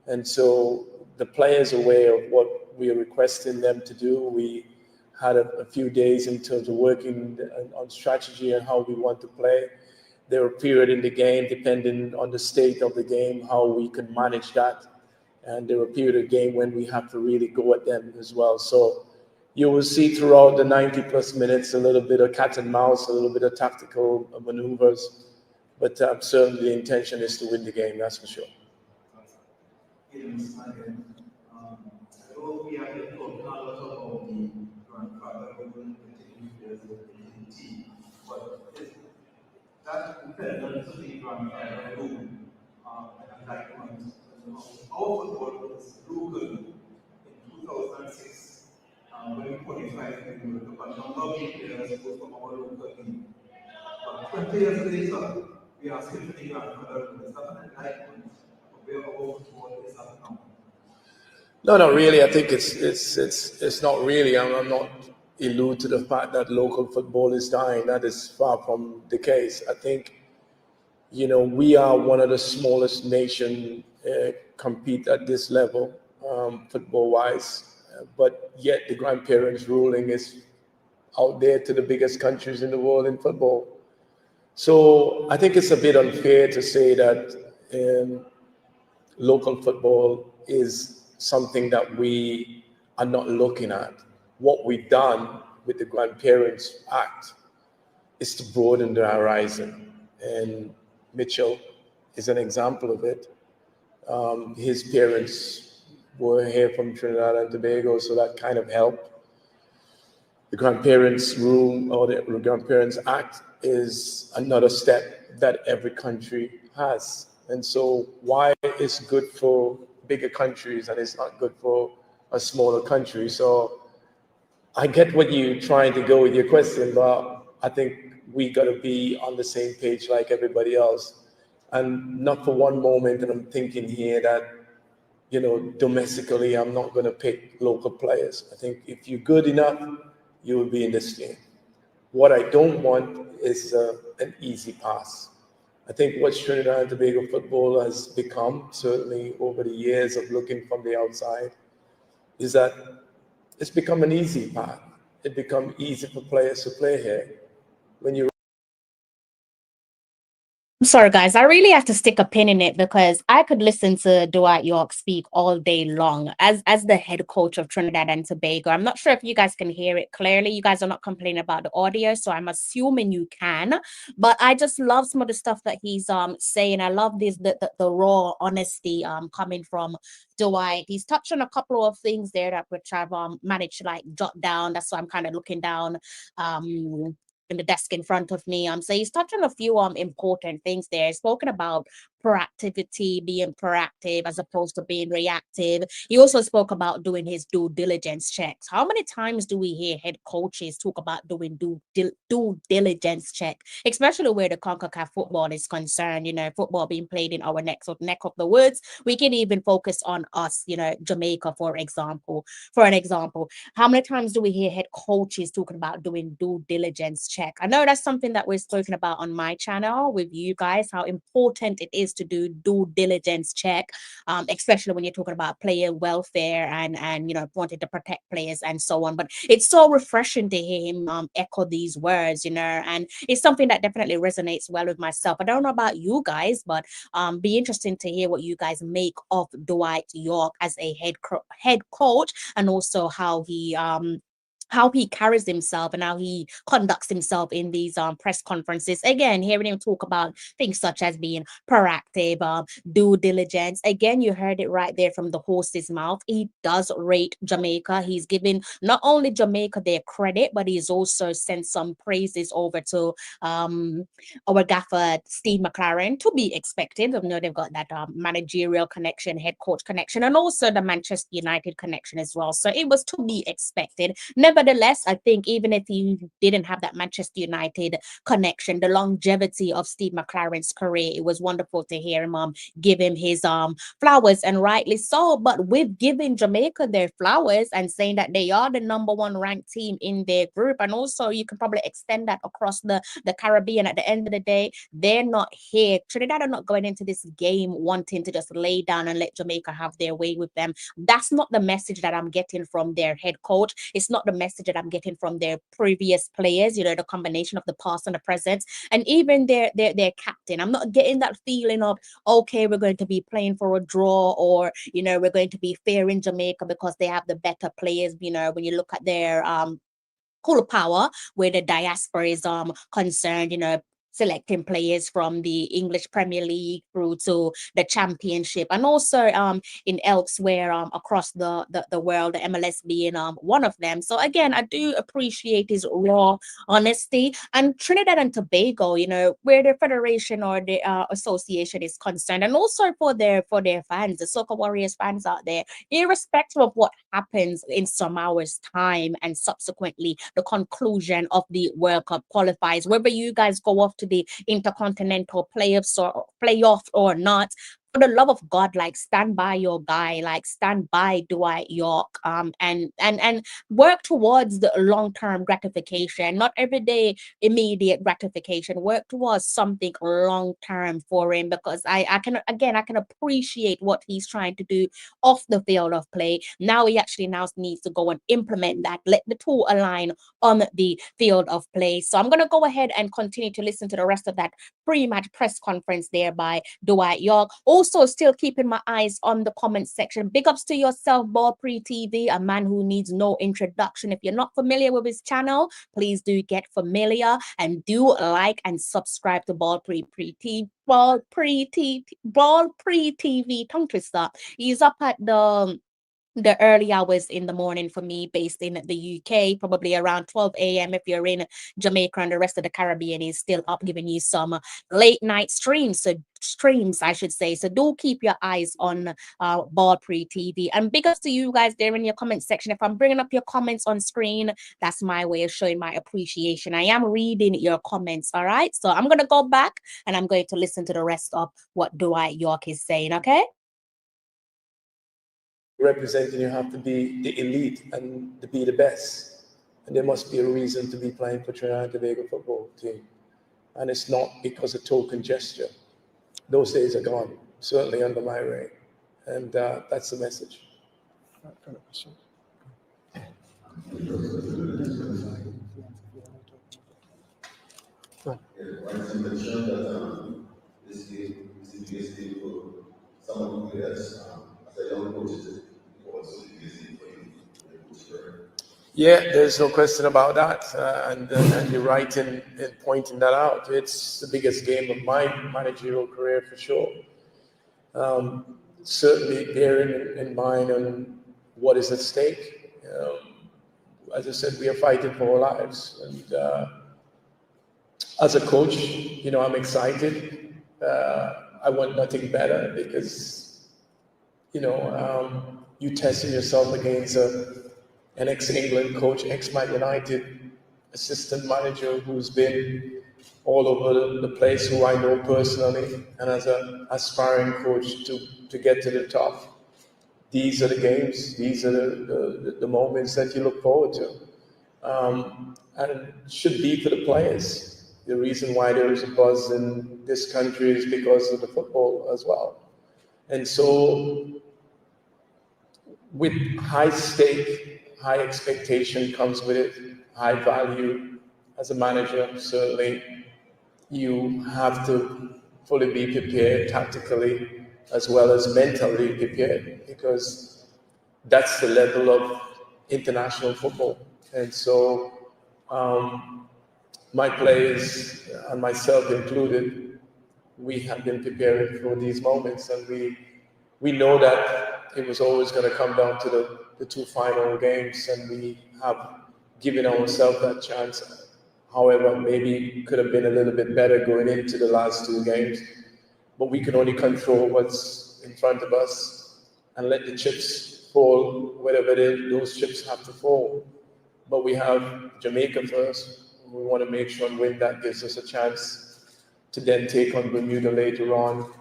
And so the players are aware of what we are requesting them to do. We had a few days in terms of working on strategy and how we want to play. There are periods in the game, depending on the state of the game, how we can manage that. And there are periods of the game when we have to really go at them as well. So you will see throughout the 90 plus minutes a little bit of cat and mouse, a little bit of tactical maneuvers. But certainly the intention is to win the game, that's for sure. So we are talking a lot about the grandfather who taking players in the team, but that depends on the grandfather who at that point. Our football was local in 2006 when we qualified for the World Cup. A number of players go from our local team. But 20 years later, we are still playing grandfather who is not an enlightenment of where our football is at now. No, not really. I think it's not really. I'm not allude to the fact that local football is dying. That is far from the case. I think, we are one of the smallest nations compete at this level, football-wise. But yet the grandparents' ruling is out there to the biggest countries in the world in football. So I think it's a bit unfair to say that local football is something that we are not looking at. What we've done with the Grandparents Act is to broaden the horizon. And Mitchell is an example of it. His parents were here from Trinidad and Tobago, so that kind of helped. The Grandparents Rule or the Grandparents Act is another step that every country has. And so why it's good for bigger countries and it's not good for a smaller country. So I get what you're trying to go with your question, but I think we got to be on the same page like everybody else. And not for one moment, and I'm thinking here that, domestically, I'm not going to pick local players. I think if you're good enough, you will be in this game. What I don't want is an easy pass. I think what Trinidad and Tobago football has become, certainly over the years of looking from the outside, is that it's become an easy path. It becomes easy for players to play here. When you Sorry, guys. I really have to stick a pin in it because I could listen to Dwight York speak all day long as the head coach of Trinidad and Tobago. I'm not sure if you guys can hear it clearly. You guys are not complaining about the audio, so I'm assuming you can. But I just love some of the stuff that he's saying. I love the raw honesty coming from Dwight. He's touched on a couple of things there that which I've managed to like jot down. That's why I'm kind of looking down in the desk in front of me. So he's touched on a few important things there. He's spoken about proactivity, being proactive as opposed to being reactive. He also spoke about doing his due diligence checks. How many times do we hear head coaches talk about doing due diligence check, especially where the Concacaf football is concerned? You know, football being played in our neck of the woods. We can even focus on us, you know, Jamaica, for example. For an example, how many times do we hear head coaches talking about doing due diligence check? I know that's something that we're spoken about on my channel with you guys, how important it is to do due diligence check, especially when you're talking about player welfare and you know, wanting to protect players and so on. But it's so refreshing to hear him echo these words, you know, and it's something that definitely resonates well with myself. I don't know about you guys, but be interesting to hear what you guys make of Dwight York as a head coach, and also how he carries himself and how he conducts himself in these press conferences. Again, hearing him talk about things such as being proactive, due diligence. Again, you heard it right there from the horse's mouth. He does rate Jamaica. He's given not only Jamaica their credit, but he's also sent some praises over to our gaffer, Steve McLaren, to be expected. I know they've got that managerial connection, head coach connection, and also the Manchester United connection as well. So it was to be expected. Nevertheless, I think even if he didn't have that Manchester United connection, the longevity of Steve McLaren's career, it was wonderful to hear him give him his flowers, and rightly so. But with giving Jamaica their flowers and saying that they are the #1 ranked team in their group, and also you can probably extend that across the Caribbean. At the end of the day, they're not here. Trinidad are not going into this game wanting to just lay down and let Jamaica have their way with them. That's not the message that I'm getting from their head coach. It's not the message that I'm getting from their previous players, you know, the combination of the past and the present, and even their captain. I'm not getting that feeling of, okay, we're going to be playing for a draw, or, you know, we're going to be fair in Jamaica because they have the better players. You know, when you look at their cool power, where the diaspora is concerned, you know, selecting players from the English Premier League through to the Championship, and also in elsewhere across the world, the MLS being one of them. So again, I do appreciate his raw honesty. And Trinidad and Tobago, you know, where the federation or the association is concerned, and also for their fans, the Soccer Warriors fans out there, irrespective of what happens in some hours' time and subsequently the conclusion of the World Cup qualifiers, whether you guys go off to the intercontinental playoff or not, for the love of God, like, stand by your guy, like, stand by Dwight York, and work towards the long-term gratification, not everyday immediate gratification. Work towards something long-term for him, because I can appreciate what he's trying to do off the field of play. Now he actually needs to go and implement that, let the two align on the field of play. So I'm going to go ahead and continue to listen to the rest of that pre-match press conference there by Dwight York. Also, still keeping my eyes on the comment section. Big ups to yourself, Ball Pre TV, a man who needs no introduction. If you're not familiar with his channel, please do get familiar and do like and subscribe to Ball Pre TV. Tongue twister. He's up at the early hours in the morning for me, based in the UK, probably around 12 a.m. if you're in Jamaica, and the rest of the Caribbean is still up, giving you some late night streams, I should say. So do keep your eyes on Ball Pre TV. And big ups to you guys there in your comment section. If I'm bringing up your comments on screen, that's my way of showing my appreciation. I am reading your comments, all right? So I'm going to go back and I'm going to listen to the rest of what Dwight York is saying, okay? Representing, you have to be the elite and to be the best. And there must be a reason to be playing for Trinidad and Tobago football team. And it's not because of token gesture. Those days are gone, certainly under my reign. And that's the message. Once you mentioned that this game is the biggest day for some of the players. As a young coach, it's also the biggest day for you, the coach career. Yeah, there's no question about that, and you're right in pointing that out. It's the biggest game of my managerial career for sure. Certainly bearing in mind on what is at stake. As I said, we are fighting for our lives, and as a coach, I'm excited. I want nothing better because, you testing yourself against an ex-England coach, ex-Man United assistant manager who's been all over the place, who I know personally, and as an aspiring coach to get to the top. These are the games, these are the moments that you look forward to. And it should be for the players. The reason why there is a buzz in this country is because of the football as well. And so, with high stake, high expectation comes with it, high value. As a manager, certainly, you have to fully be prepared tactically as well as mentally prepared, because that's the level of international football. And so, my players and myself included, we have been preparing for these moments, and we know that it was always going to come down to the two final games, and we have given ourselves that chance. However, maybe could have been a little bit better going into the last two games, but we can only control what's in front of us and let the chips fall wherever those chips have to fall. But we have Jamaica first. We want to make sure and win. That gives us a chance to then take on Bermuda later on,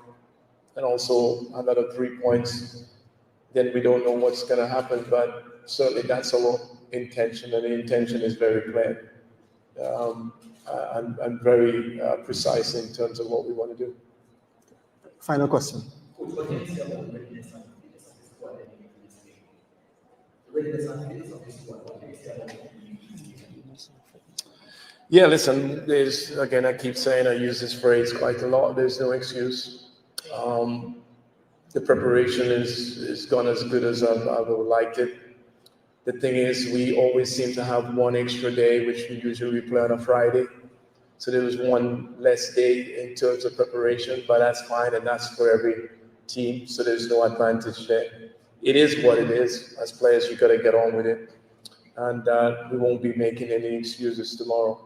and also another 3 points. Then we don't know what's going to happen, but certainly that's our intention, and the intention is very clear and very precise in terms of what we want to do. Final question. What do you say about the readiness and fitness of the squad heading into this game? The readiness and fitness of the squad, what do you say about it? Yeah, listen, again, I keep saying, I use this phrase quite a lot, there's no excuse. The preparation is gone as good as I would like it. The thing is, we always seem to have one extra day, which we usually play on a Friday. So there was one less day in terms of preparation, but that's fine, and that's for every team, so there's no advantage there. It is what it is. As players, you got to get on with it, and we won't be making any excuses tomorrow.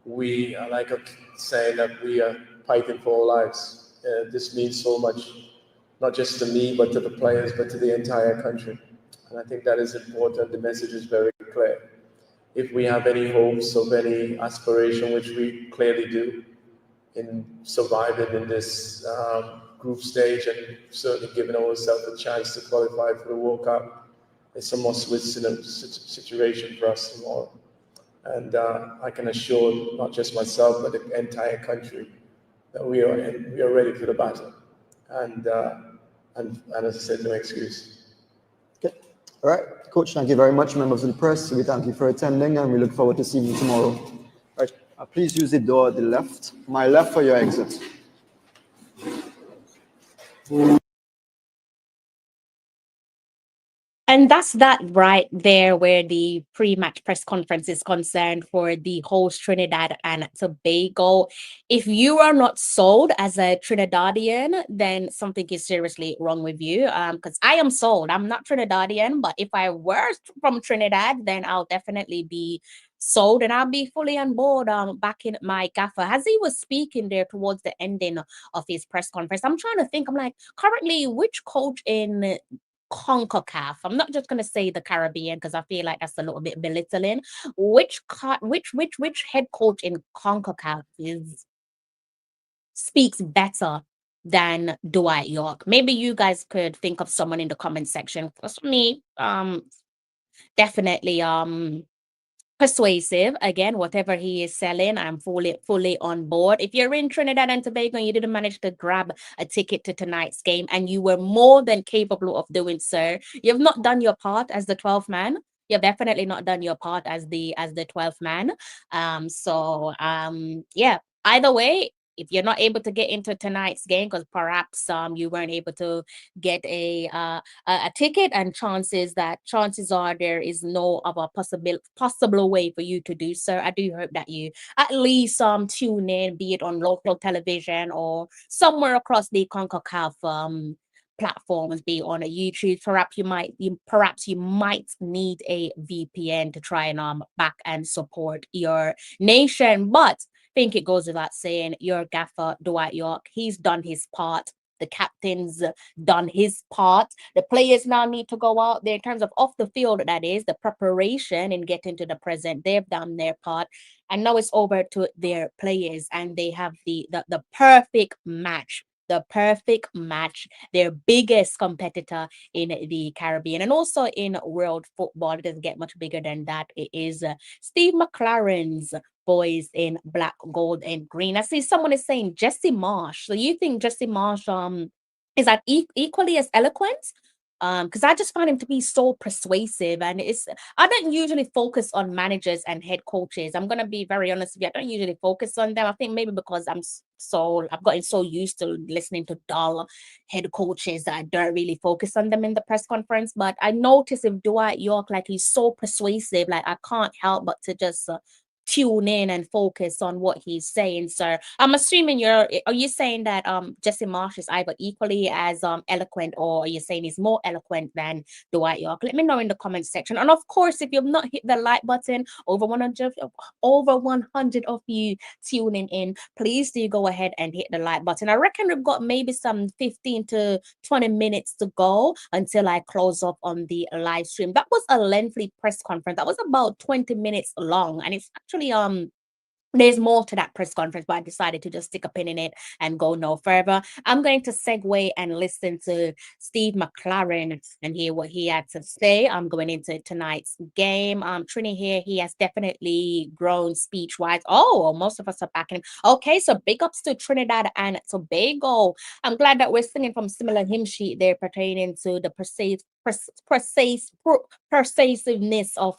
We are like saying that we are fighting for our lives. This means so much, not just to me, but to the players, but to the entire country. And I think that is important. The message is very clear. If we have any hopes of any aspiration, which we clearly do, in surviving in this group stage and certainly giving ourselves a chance to qualify for the World Cup, it's a must-win situation for us tomorrow. And I can assure not just myself, but the entire country that we are ready for the battle. And as I said, no excuse. Okay. All right. Coach, thank you very much. Members of the press, we thank you for attending, and we look forward to seeing you tomorrow. All right. Please use the door at the left. My left for your exit. And that's that right there where the pre-match press conference is concerned for the host Trinidad and Tobago. If you are not sold as a Trinidadian, then something is seriously wrong with you. Because I am sold. I'm not Trinidadian, but if I were from Trinidad, then I'll definitely be sold, and I'll be fully on board back in my gaffer. As he was speaking there towards the ending of his press conference, I'm trying to think, I'm like, currently, which coach in Concacaf. I'm not just gonna say the Caribbean because I feel like that's a little bit belittling. Which head coach in Concacaf speaks better than Dwight York? Maybe you guys could think of someone in the comment section. For me, definitely persuasive. Again, whatever he is selling, I'm fully on board. If you're in Trinidad and Tobago and you didn't manage to grab a ticket to tonight's game, and you were more than capable of doing so, you've not done your part as the 12th man. You've definitely not done your part as the 12th man. Yeah, either way, if you're not able to get into tonight's game because perhaps you weren't able to get a ticket, and chances are there is no other possible way for you to do so. I do hope that you at least tune in, be it on local television or somewhere across the Concacaf platforms, be on a YouTube. Perhaps you might need a VPN to try and back and support your nation. But I think it goes without saying, your gaffer, Dwight York, he's done his part. The captain's done his part. The players now need to go out there in terms of off the field, that is, the preparation and getting to the present. They've done their part. And now it's over to their players, and they have the perfect match. The perfect match, their biggest competitor in the Caribbean and also in world football. It doesn't get much bigger than that. It is Steve McLaren's boys in black, gold, and green. I see someone is saying Jesse Marsh. So you think Jesse Marsh is that equally as eloquent? Because I just find him to be so persuasive, and I don't usually focus on managers and head coaches. I'm gonna be very honest with you. I don't usually focus on them. I think maybe because I've gotten so used to listening to dull head coaches that I don't really focus on them in the press conference. But I notice with Dwight York, like, he's so persuasive, like I can't help but to just tune in and focus on what he's saying. So I'm assuming are you saying that Jesse Marsh is either equally as eloquent, or are you saying he's more eloquent than Dwight York? Let me know in the comment section. And of course, if you've not hit the like button, over 100 of you tuning in, please do go ahead and hit the like button. I reckon we've got maybe some 15 to 20 minutes to go until I close off on the live stream. That was a lengthy press conference. That was about 20 minutes long, and it's actually there's more to that press conference, but I decided to just stick a pin in it and go no further. I'm going to segue and listen to Steve McLaren and hear what he had to say. I'm going into tonight's game. Trini here, he has definitely grown speech-wise. Oh, most of us are backing him. Okay, so big ups to Trinidad and Tobago. I'm glad that we're singing from similar hymn sheet there pertaining to the persuasiveness of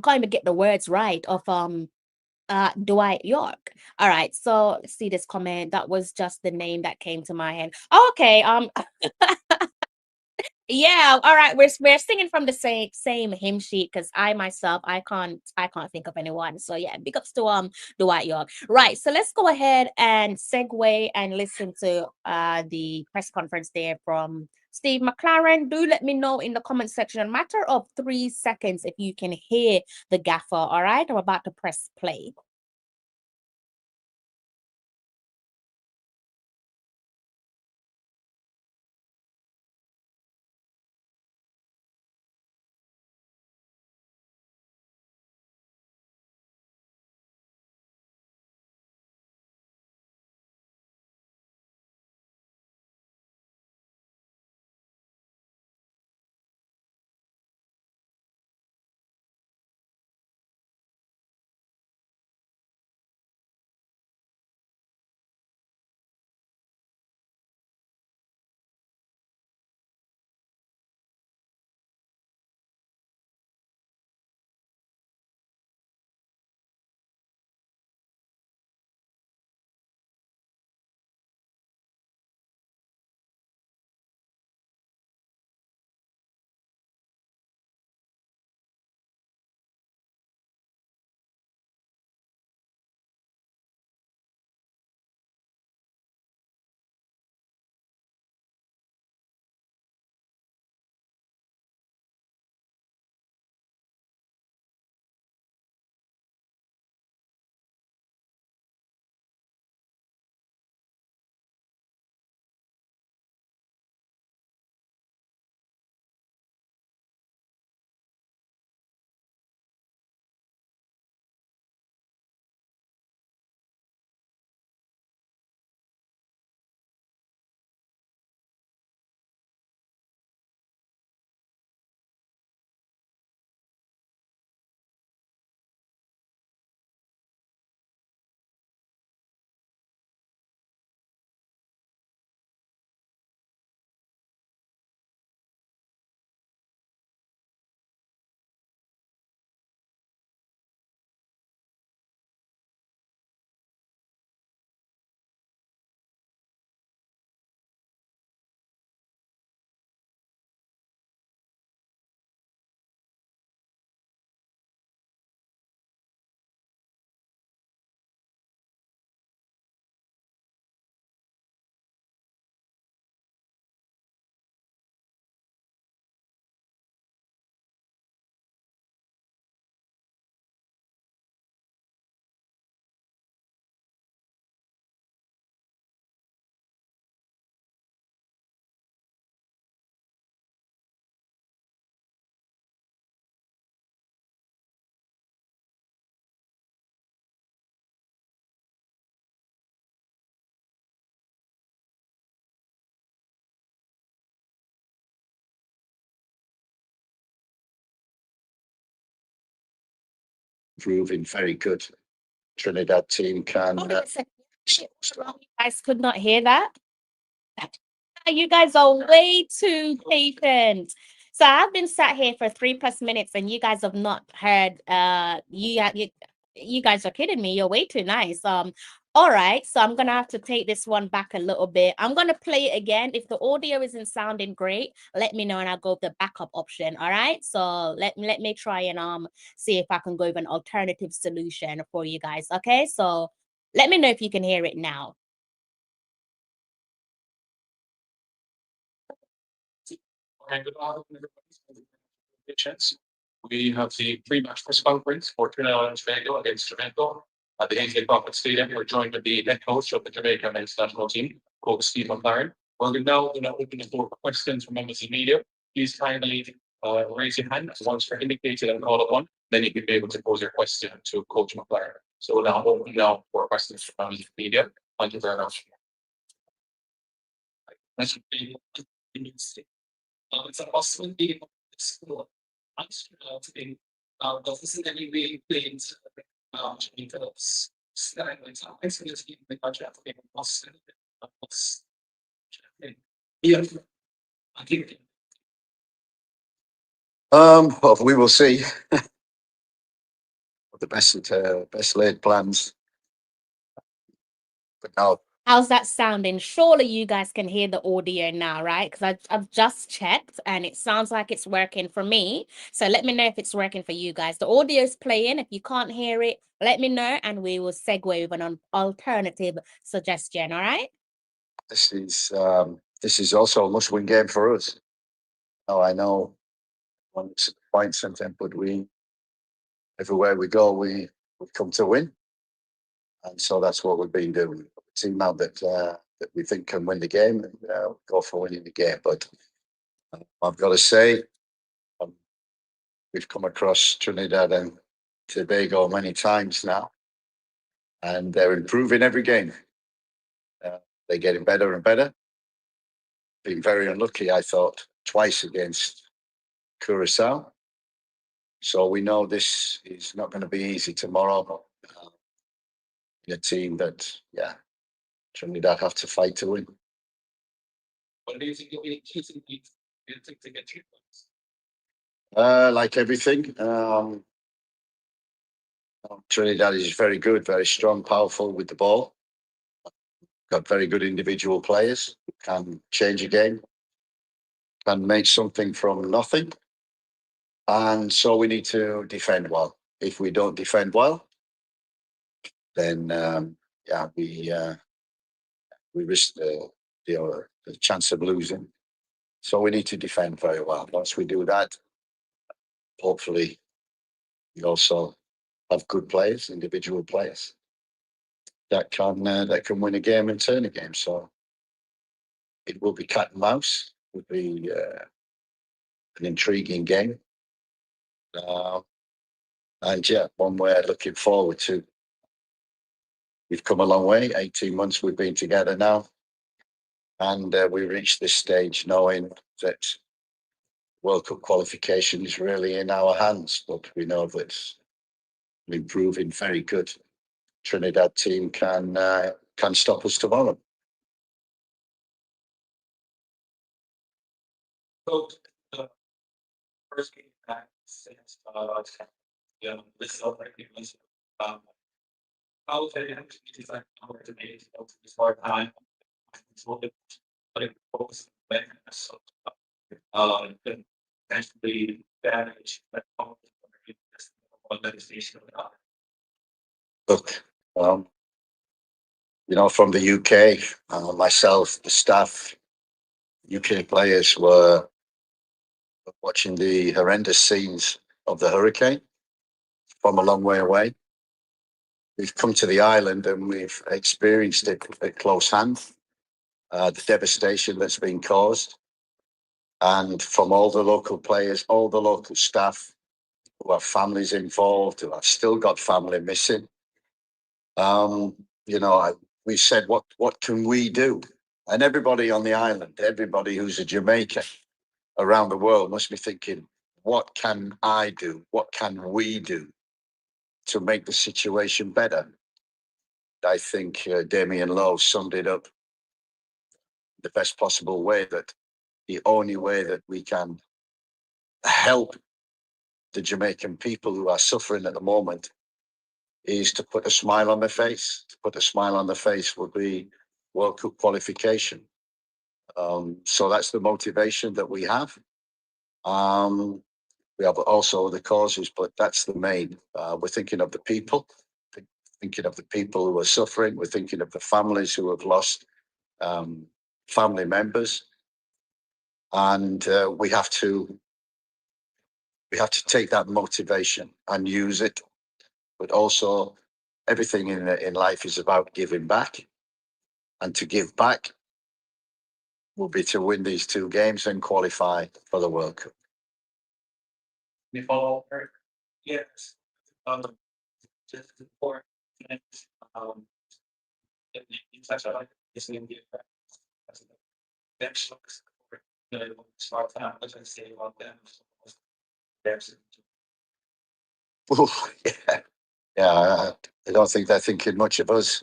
kind of get the words right of Dwight York. All right, so let's see this comment. That was just the name that came to my head. Okay, yeah, all right, we're singing from the same hymn sheet, because I myself I can't think of anyone. So yeah, big ups to Dwight York. Right, so let's go ahead and segue and listen to the press conference there from Steve McLaren. Do let me know in the comment section, a matter of 3 seconds, if you can hear the gaffer. All right, I'm about to press play. improving very good. Trinidad team can. Hold on a second. You guys could not hear that. You guys are way too patient. So I've been sat here for 3+ minutes, and you guys have not heard. You guys are kidding me. You're way too nice. All right. So I'm gonna have to take this one back a little bit. I'm gonna play it again. If the audio isn't sounding great, let me know, and I'll go with the backup option. All right. So let me try and see if I can go with an alternative solution for you guys. Okay. So let me know if you can hear it now. Okay, good afternoon, everybody. We have the pre-match press conference for Trinidad and Tobago against Jamaica at the Hasley Crawford Stadium. We're joined with the head coach of the Jamaica men's national team, Coach Steve McLaren. We're now going to open the floor for questions from members of the media. Please kindly raise your hand once you're indicated and call upon. Then you can be able to pose your question to Coach McLaren. So we'll now open now for questions from members of the media. Thank you very much. It's a possibility of school. I'm doesn't any way playing because the contract I think Well, we will see. The best laid plans. But now, How's that sounding? Surely you guys can hear the audio now, right? Because I've just checked and it sounds like it's working for me. So let me know if it's working for you guys. The audio is playing. If you can't hear it, let me know and we will segue with an alternative suggestion. All right. this is also a must-win game for us. Now I know one point something, but everywhere we go, we come to win, and so that's what we've been doing. A team now that we think can win the game, and go for winning the game. But I've got to say, we've come across Trinidad and Tobago many times now, and they're improving every game. They're getting better and better. Been very unlucky, I thought, twice against Curacao. So we know this is not going to be easy tomorrow. In a team that, Trinidad have to fight to win. what do you think you'll be choosing to get 3 points? Like everything, Trinidad is very good, very strong, powerful with the ball. Got very good individual players who can change a game, can make something from nothing. And so we need to defend well. If we don't defend well, then we risk the chance of losing. So we need to defend very well. Once we do that, hopefully we also have good players, individual players that can win a game and turn a game. So it will be cat and mouse. It would be an intriguing game. And one we're looking forward to. We've come a long way. 18 months we've been together now. And we reached this stage knowing that World Cup qualification is really in our hands. But we know that improving very good Trinidad team can stop us tomorrow. So the first game back since this is how is it like to make it this hard time? Focus potentially damage Look, from the UK, myself, the staff, UK players were watching the horrendous scenes of the hurricane from a long way away. We've come to the island and we've experienced it at close hand, the devastation that's been caused. And from all the local players, all the local staff who have families involved, who have still got family missing. We said, what can we do? And everybody on the island, everybody who's a Jamaican around the world must be thinking, what can I do? What can we do? to make the situation better. I think Damien Lowe summed it up the best possible way, that the only way that we can help the Jamaican people who are suffering at the moment is to put a smile on their face. To put a smile on their face would be World Cup qualification. So that's the motivation that we have. We have also the causes, but that's the main. We're thinking of the people, thinking of the people who are suffering. We're thinking of the families who have lost family members, and we have to take that motivation and use it. But also, everything in life is about giving back, and to give back will be to win these 2 games and qualify for the World Cup. Any follow up? Yes. Just for listening to bench looks start out as I say about them. Yeah, I don't think they're thinking much of us.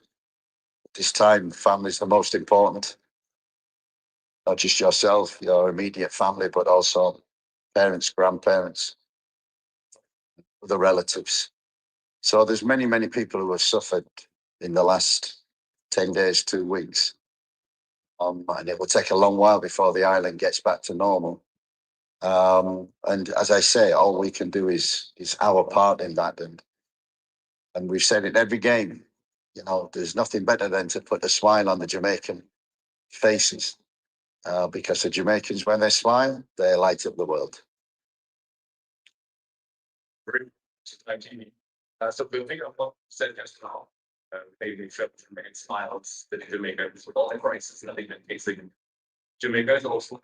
This time, family's the most important. Not just yourself, your immediate family, but also parents, grandparents, the relatives. So there's many, many people who have suffered in the last 10 days, 2 weeks. And it will take a long while before the island gets back to normal. And as I say, all we can do is our part in that. And we've said it every game, there's nothing better than to put a smile on the Jamaican faces. Because the Jamaicans, when they smile, they light up the world. So building on what you said just now, maybe trip to make smiles that Jamaica with all the crisis that they've been facing. Jamaica is also a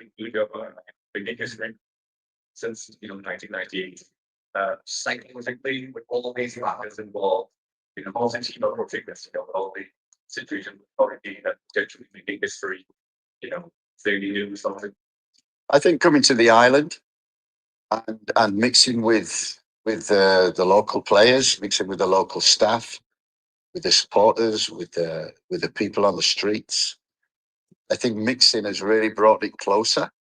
big history since 1998. Psychologically, with all these factors involved, also team approaching this, all the situation already that potentially making history, they knew something. I think coming to the island and mixing with the local players, mixing with the local staff, with the supporters, with the people on the streets, I think mixing has really brought it closer.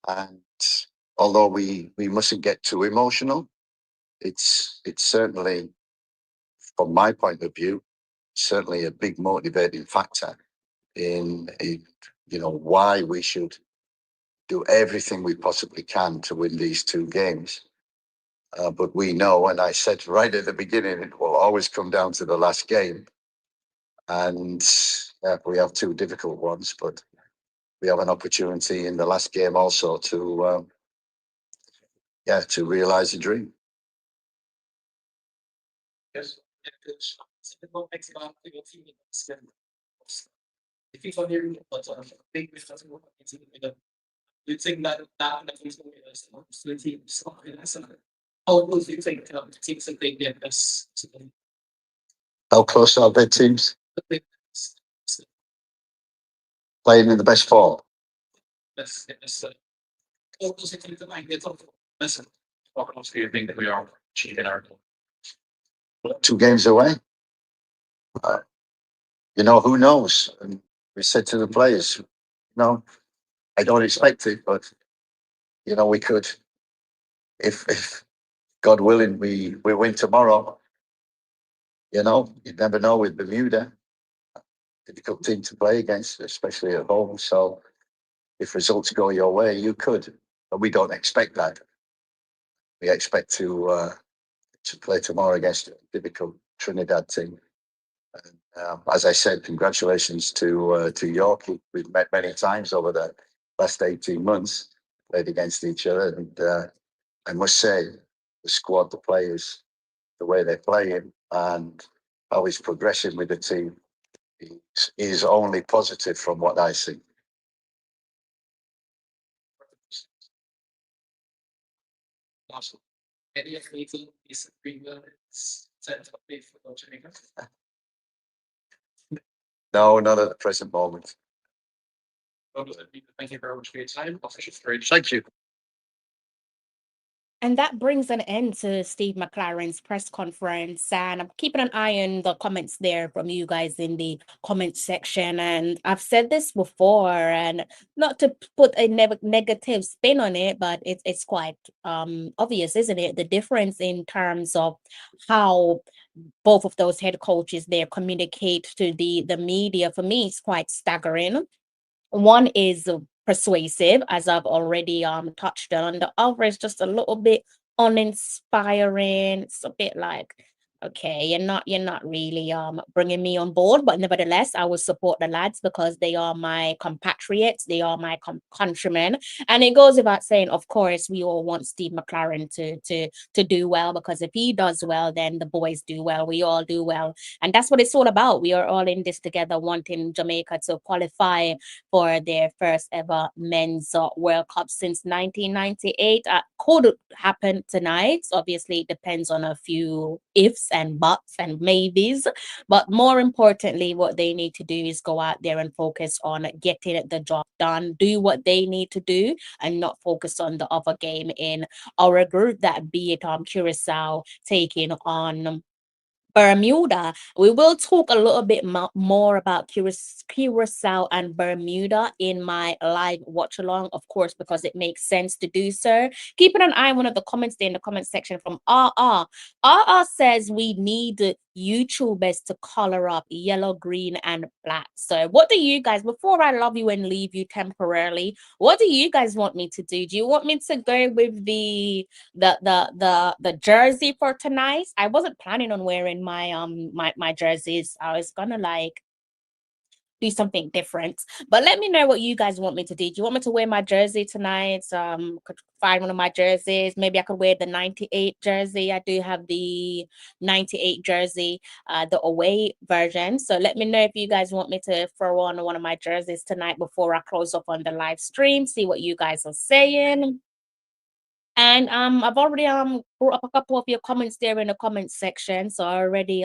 And although we mustn't get too emotional, it's certainly, from my point of view, certainly a big motivating factor in why we should do everything we possibly can to win these 2 games. But we know, and I said right at the beginning, it will always come down to the last game. And we have 2 difficult ones, but we have an opportunity in the last game also to realize a dream. Yes. If you can hear me, but big you think that is the team. How close do you think teams that they get us? How close are their teams? Playing in the best form. That's how close do you think that gets up? Listen, how close do you think that we are achieving our goal? 2 games away. Who knows? And we said to the players, I don't expect it, but we could, if God willing, we win tomorrow. You never know with Bermuda. Difficult team to play against, especially at home. So if results go your way, you could, but we don't expect that. We expect to play tomorrow against a difficult Trinidad team. And, as I said, congratulations to York. We've met many times over the last 18 months, played against each other, and I must say, the squad, the players, the way they're playing, and how he's progressing with the team is only positive from what I see. Awesome. Any of these disagreements set up for Jamaica? No, not at the present moment. Thank you very much for your time. Thank you. And that brings an end to Steve McLaren's press conference. And I'm keeping an eye on the comments there from you guys in the comment section. And I've said this before, and not to put a negative spin on it, but it's quite obvious, isn't it? The difference in terms of how both of those head coaches there communicate to the media, for me, is quite staggering. One is persuasive, as I've already touched on. The other is just a little bit uninspiring. It's a bit like, okay, you're not really bringing me on board, but nevertheless, I will support the lads because they are my compatriots, they are my countrymen, and it goes without saying. Of course, we all want Steve McLaren to do well, because if he does well, then the boys do well. We all do well, and that's what it's all about. We are all in this together, wanting Jamaica to qualify for their first ever men's World Cup since 1998. Could happen tonight. Obviously, it depends on a few ifs and buts and maybes. But more importantly, what they need to do is go out there and focus on getting the job done, do what they need to do, and not focus on the other game in our group, that be it Curacao taking on Bermuda. We will talk a little bit more about Curacao and Bermuda in my live watch along, of course, because it makes sense to do so. Keeping an eye on one of the comments there in the comment section from RR. RR says we need YouTubers to color up yellow, green, and black. So what do you guys, before I love you and leave you temporarily, what do you guys want me to do? Do you want me to go with the jersey for tonight? I wasn't planning on wearing my jerseys. I was gonna like do something different, but let me know what you guys want me to do. Do you want me to wear my jersey tonight? Could find one of my jerseys. Maybe I could wear the 98 jersey. I do have the 98 jersey, the away version. So let me know if you guys want me to throw on one of my jerseys tonight before I close up on the live stream. See what you guys are saying. And I've already brought up a couple of your comments there in the comment section. So I already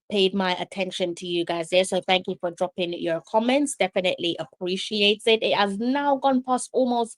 paid my attention to you guys there. So thank you for dropping your comments. Definitely appreciates it. It has now gone past almost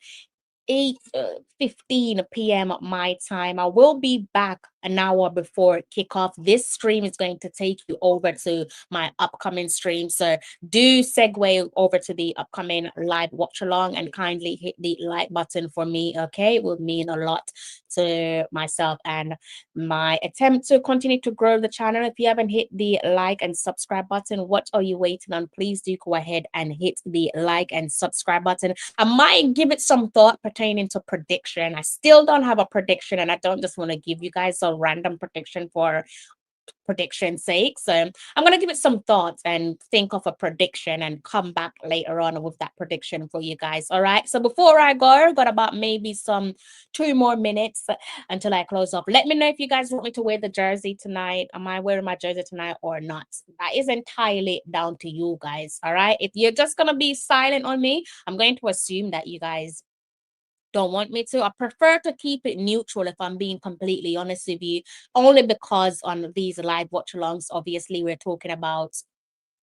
8:15 p.m. my time. I will be back an hour before kickoff. This stream is going to take you over to my upcoming stream. So do segue over to the upcoming live watch along and kindly hit the like button for me. Okay, it would mean a lot to myself and my attempt to continue to grow the channel. If you haven't hit the like and subscribe button, what are you waiting on? Please do go ahead and hit the like and subscribe button. I might give it some thought pertaining to prediction. I still don't have a prediction, and I don't just want to give you guys a random prediction for prediction's sake. So I'm going to give it some thoughts and think of a prediction and come back later on with that prediction for you guys. All right. So before I go, got about maybe some 2 more minutes until I close up. Let me know if you guys want me to wear the jersey tonight. Am I wearing my jersey tonight or not? That is entirely down to you guys. All right. If you're just going to be silent on me, I'm going to assume that you guys don't want me to. I prefer to keep it neutral, if I'm being completely honest with you, only because on these live watch alongs, obviously we're talking about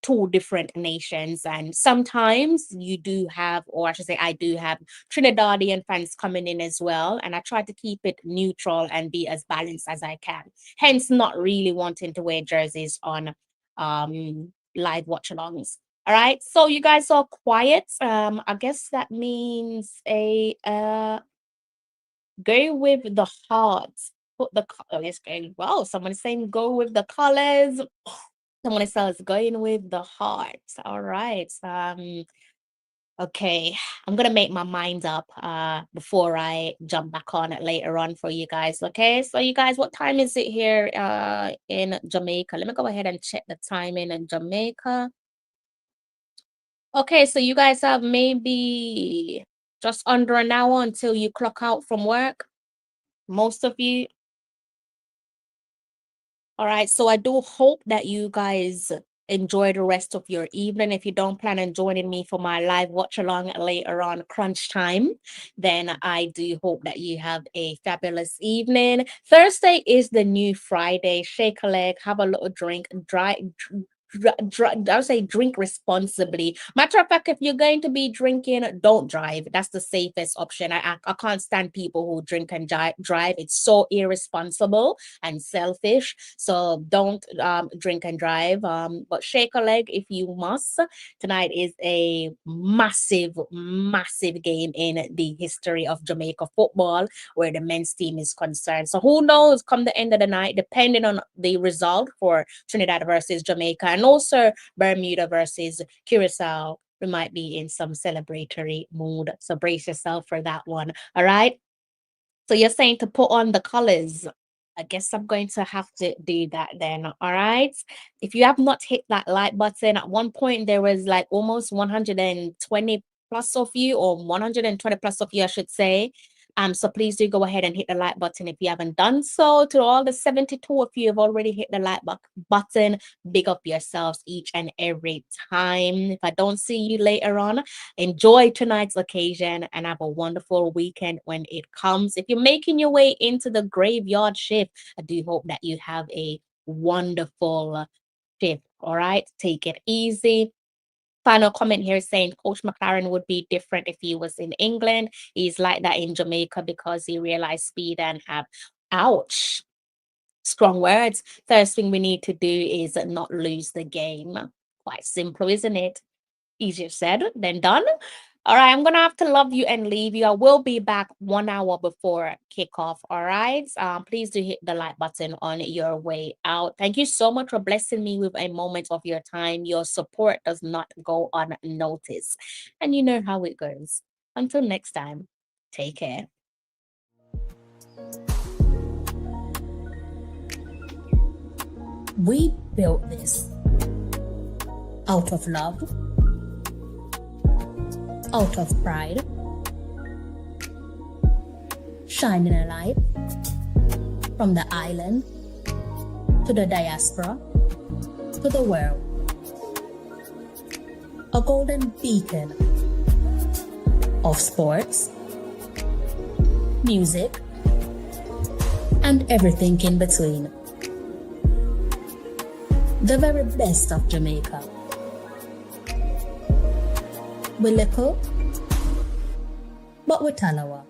2 different nations, and sometimes you do have, or I should say I do have, Trinidadian fans coming in as well, and I try to keep it neutral and be as balanced as I can, hence not really wanting to wear jerseys on live watch alongs. All right, so you guys are quiet. I guess that means a go with the hearts. Put the yes, going well. Someone is saying go with the colors. Someone else going with the hearts. All right. Okay, I'm gonna make my mind up before I jump back on it later on for you guys. Okay, so you guys, what time is it here in Jamaica? Let me go ahead and check the time in Jamaica. Okay, so you guys have maybe just under an hour until you clock out from work, most of you. All right, so I do hope that you guys enjoy the rest of your evening. If you don't plan on joining me for my live watch along later on crunch time, then I do hope that you have a fabulous evening. Thursday is the new Friday. Shake a leg, have a little drink, I would say drink responsibly. Matter of fact, if you're going to be drinking, don't drive. That's the safest option. I can't stand people who drink and drive. It's so irresponsible and selfish. So don't drink and drive. But shake a leg if you must. Tonight is a massive game in the history of Jamaica football, where the men's team is concerned. So who knows, come the end of the night, depending on the result for Trinidad versus Jamaica, and also Bermuda versus Curacao, we might be in some celebratory mood. So brace yourself for that one. All right. So you're saying to put on the colors. I guess I'm going to have to do that then. All right. If you have not hit that like button, at one point there was like almost 120 plus of you, or 120 plus of you, I should say. So please do go ahead and hit the like button if you haven't done so. To all the 72 of you who have already hit the like button, big up yourselves each and every time. If I don't see you later on, enjoy tonight's occasion and have a wonderful weekend when it comes. If you're making your way into the graveyard shift, I do hope that you have a wonderful shift. All right, take it easy. Final comment here saying Coach McLaren would be different if he was in England. He's like that in Jamaica because he realized speed and have. Ouch. Strong words. First thing we need to do is not lose the game. Quite simple, isn't it? Easier said than done. All right, I'm going to have to love you and leave you. I will be back 1 hour before kickoff. All right. Please do hit the like button on your way out. Thank you so much for blessing me with a moment of your time. Your support does not go unnoticed. And you know how it goes. Until next time, take care. We built this out of love, out of pride, shining a light from the island to the diaspora to the world. A golden beacon of sports, music, and everything in between. The very best of Jamaica. We're little, but we're Talawa.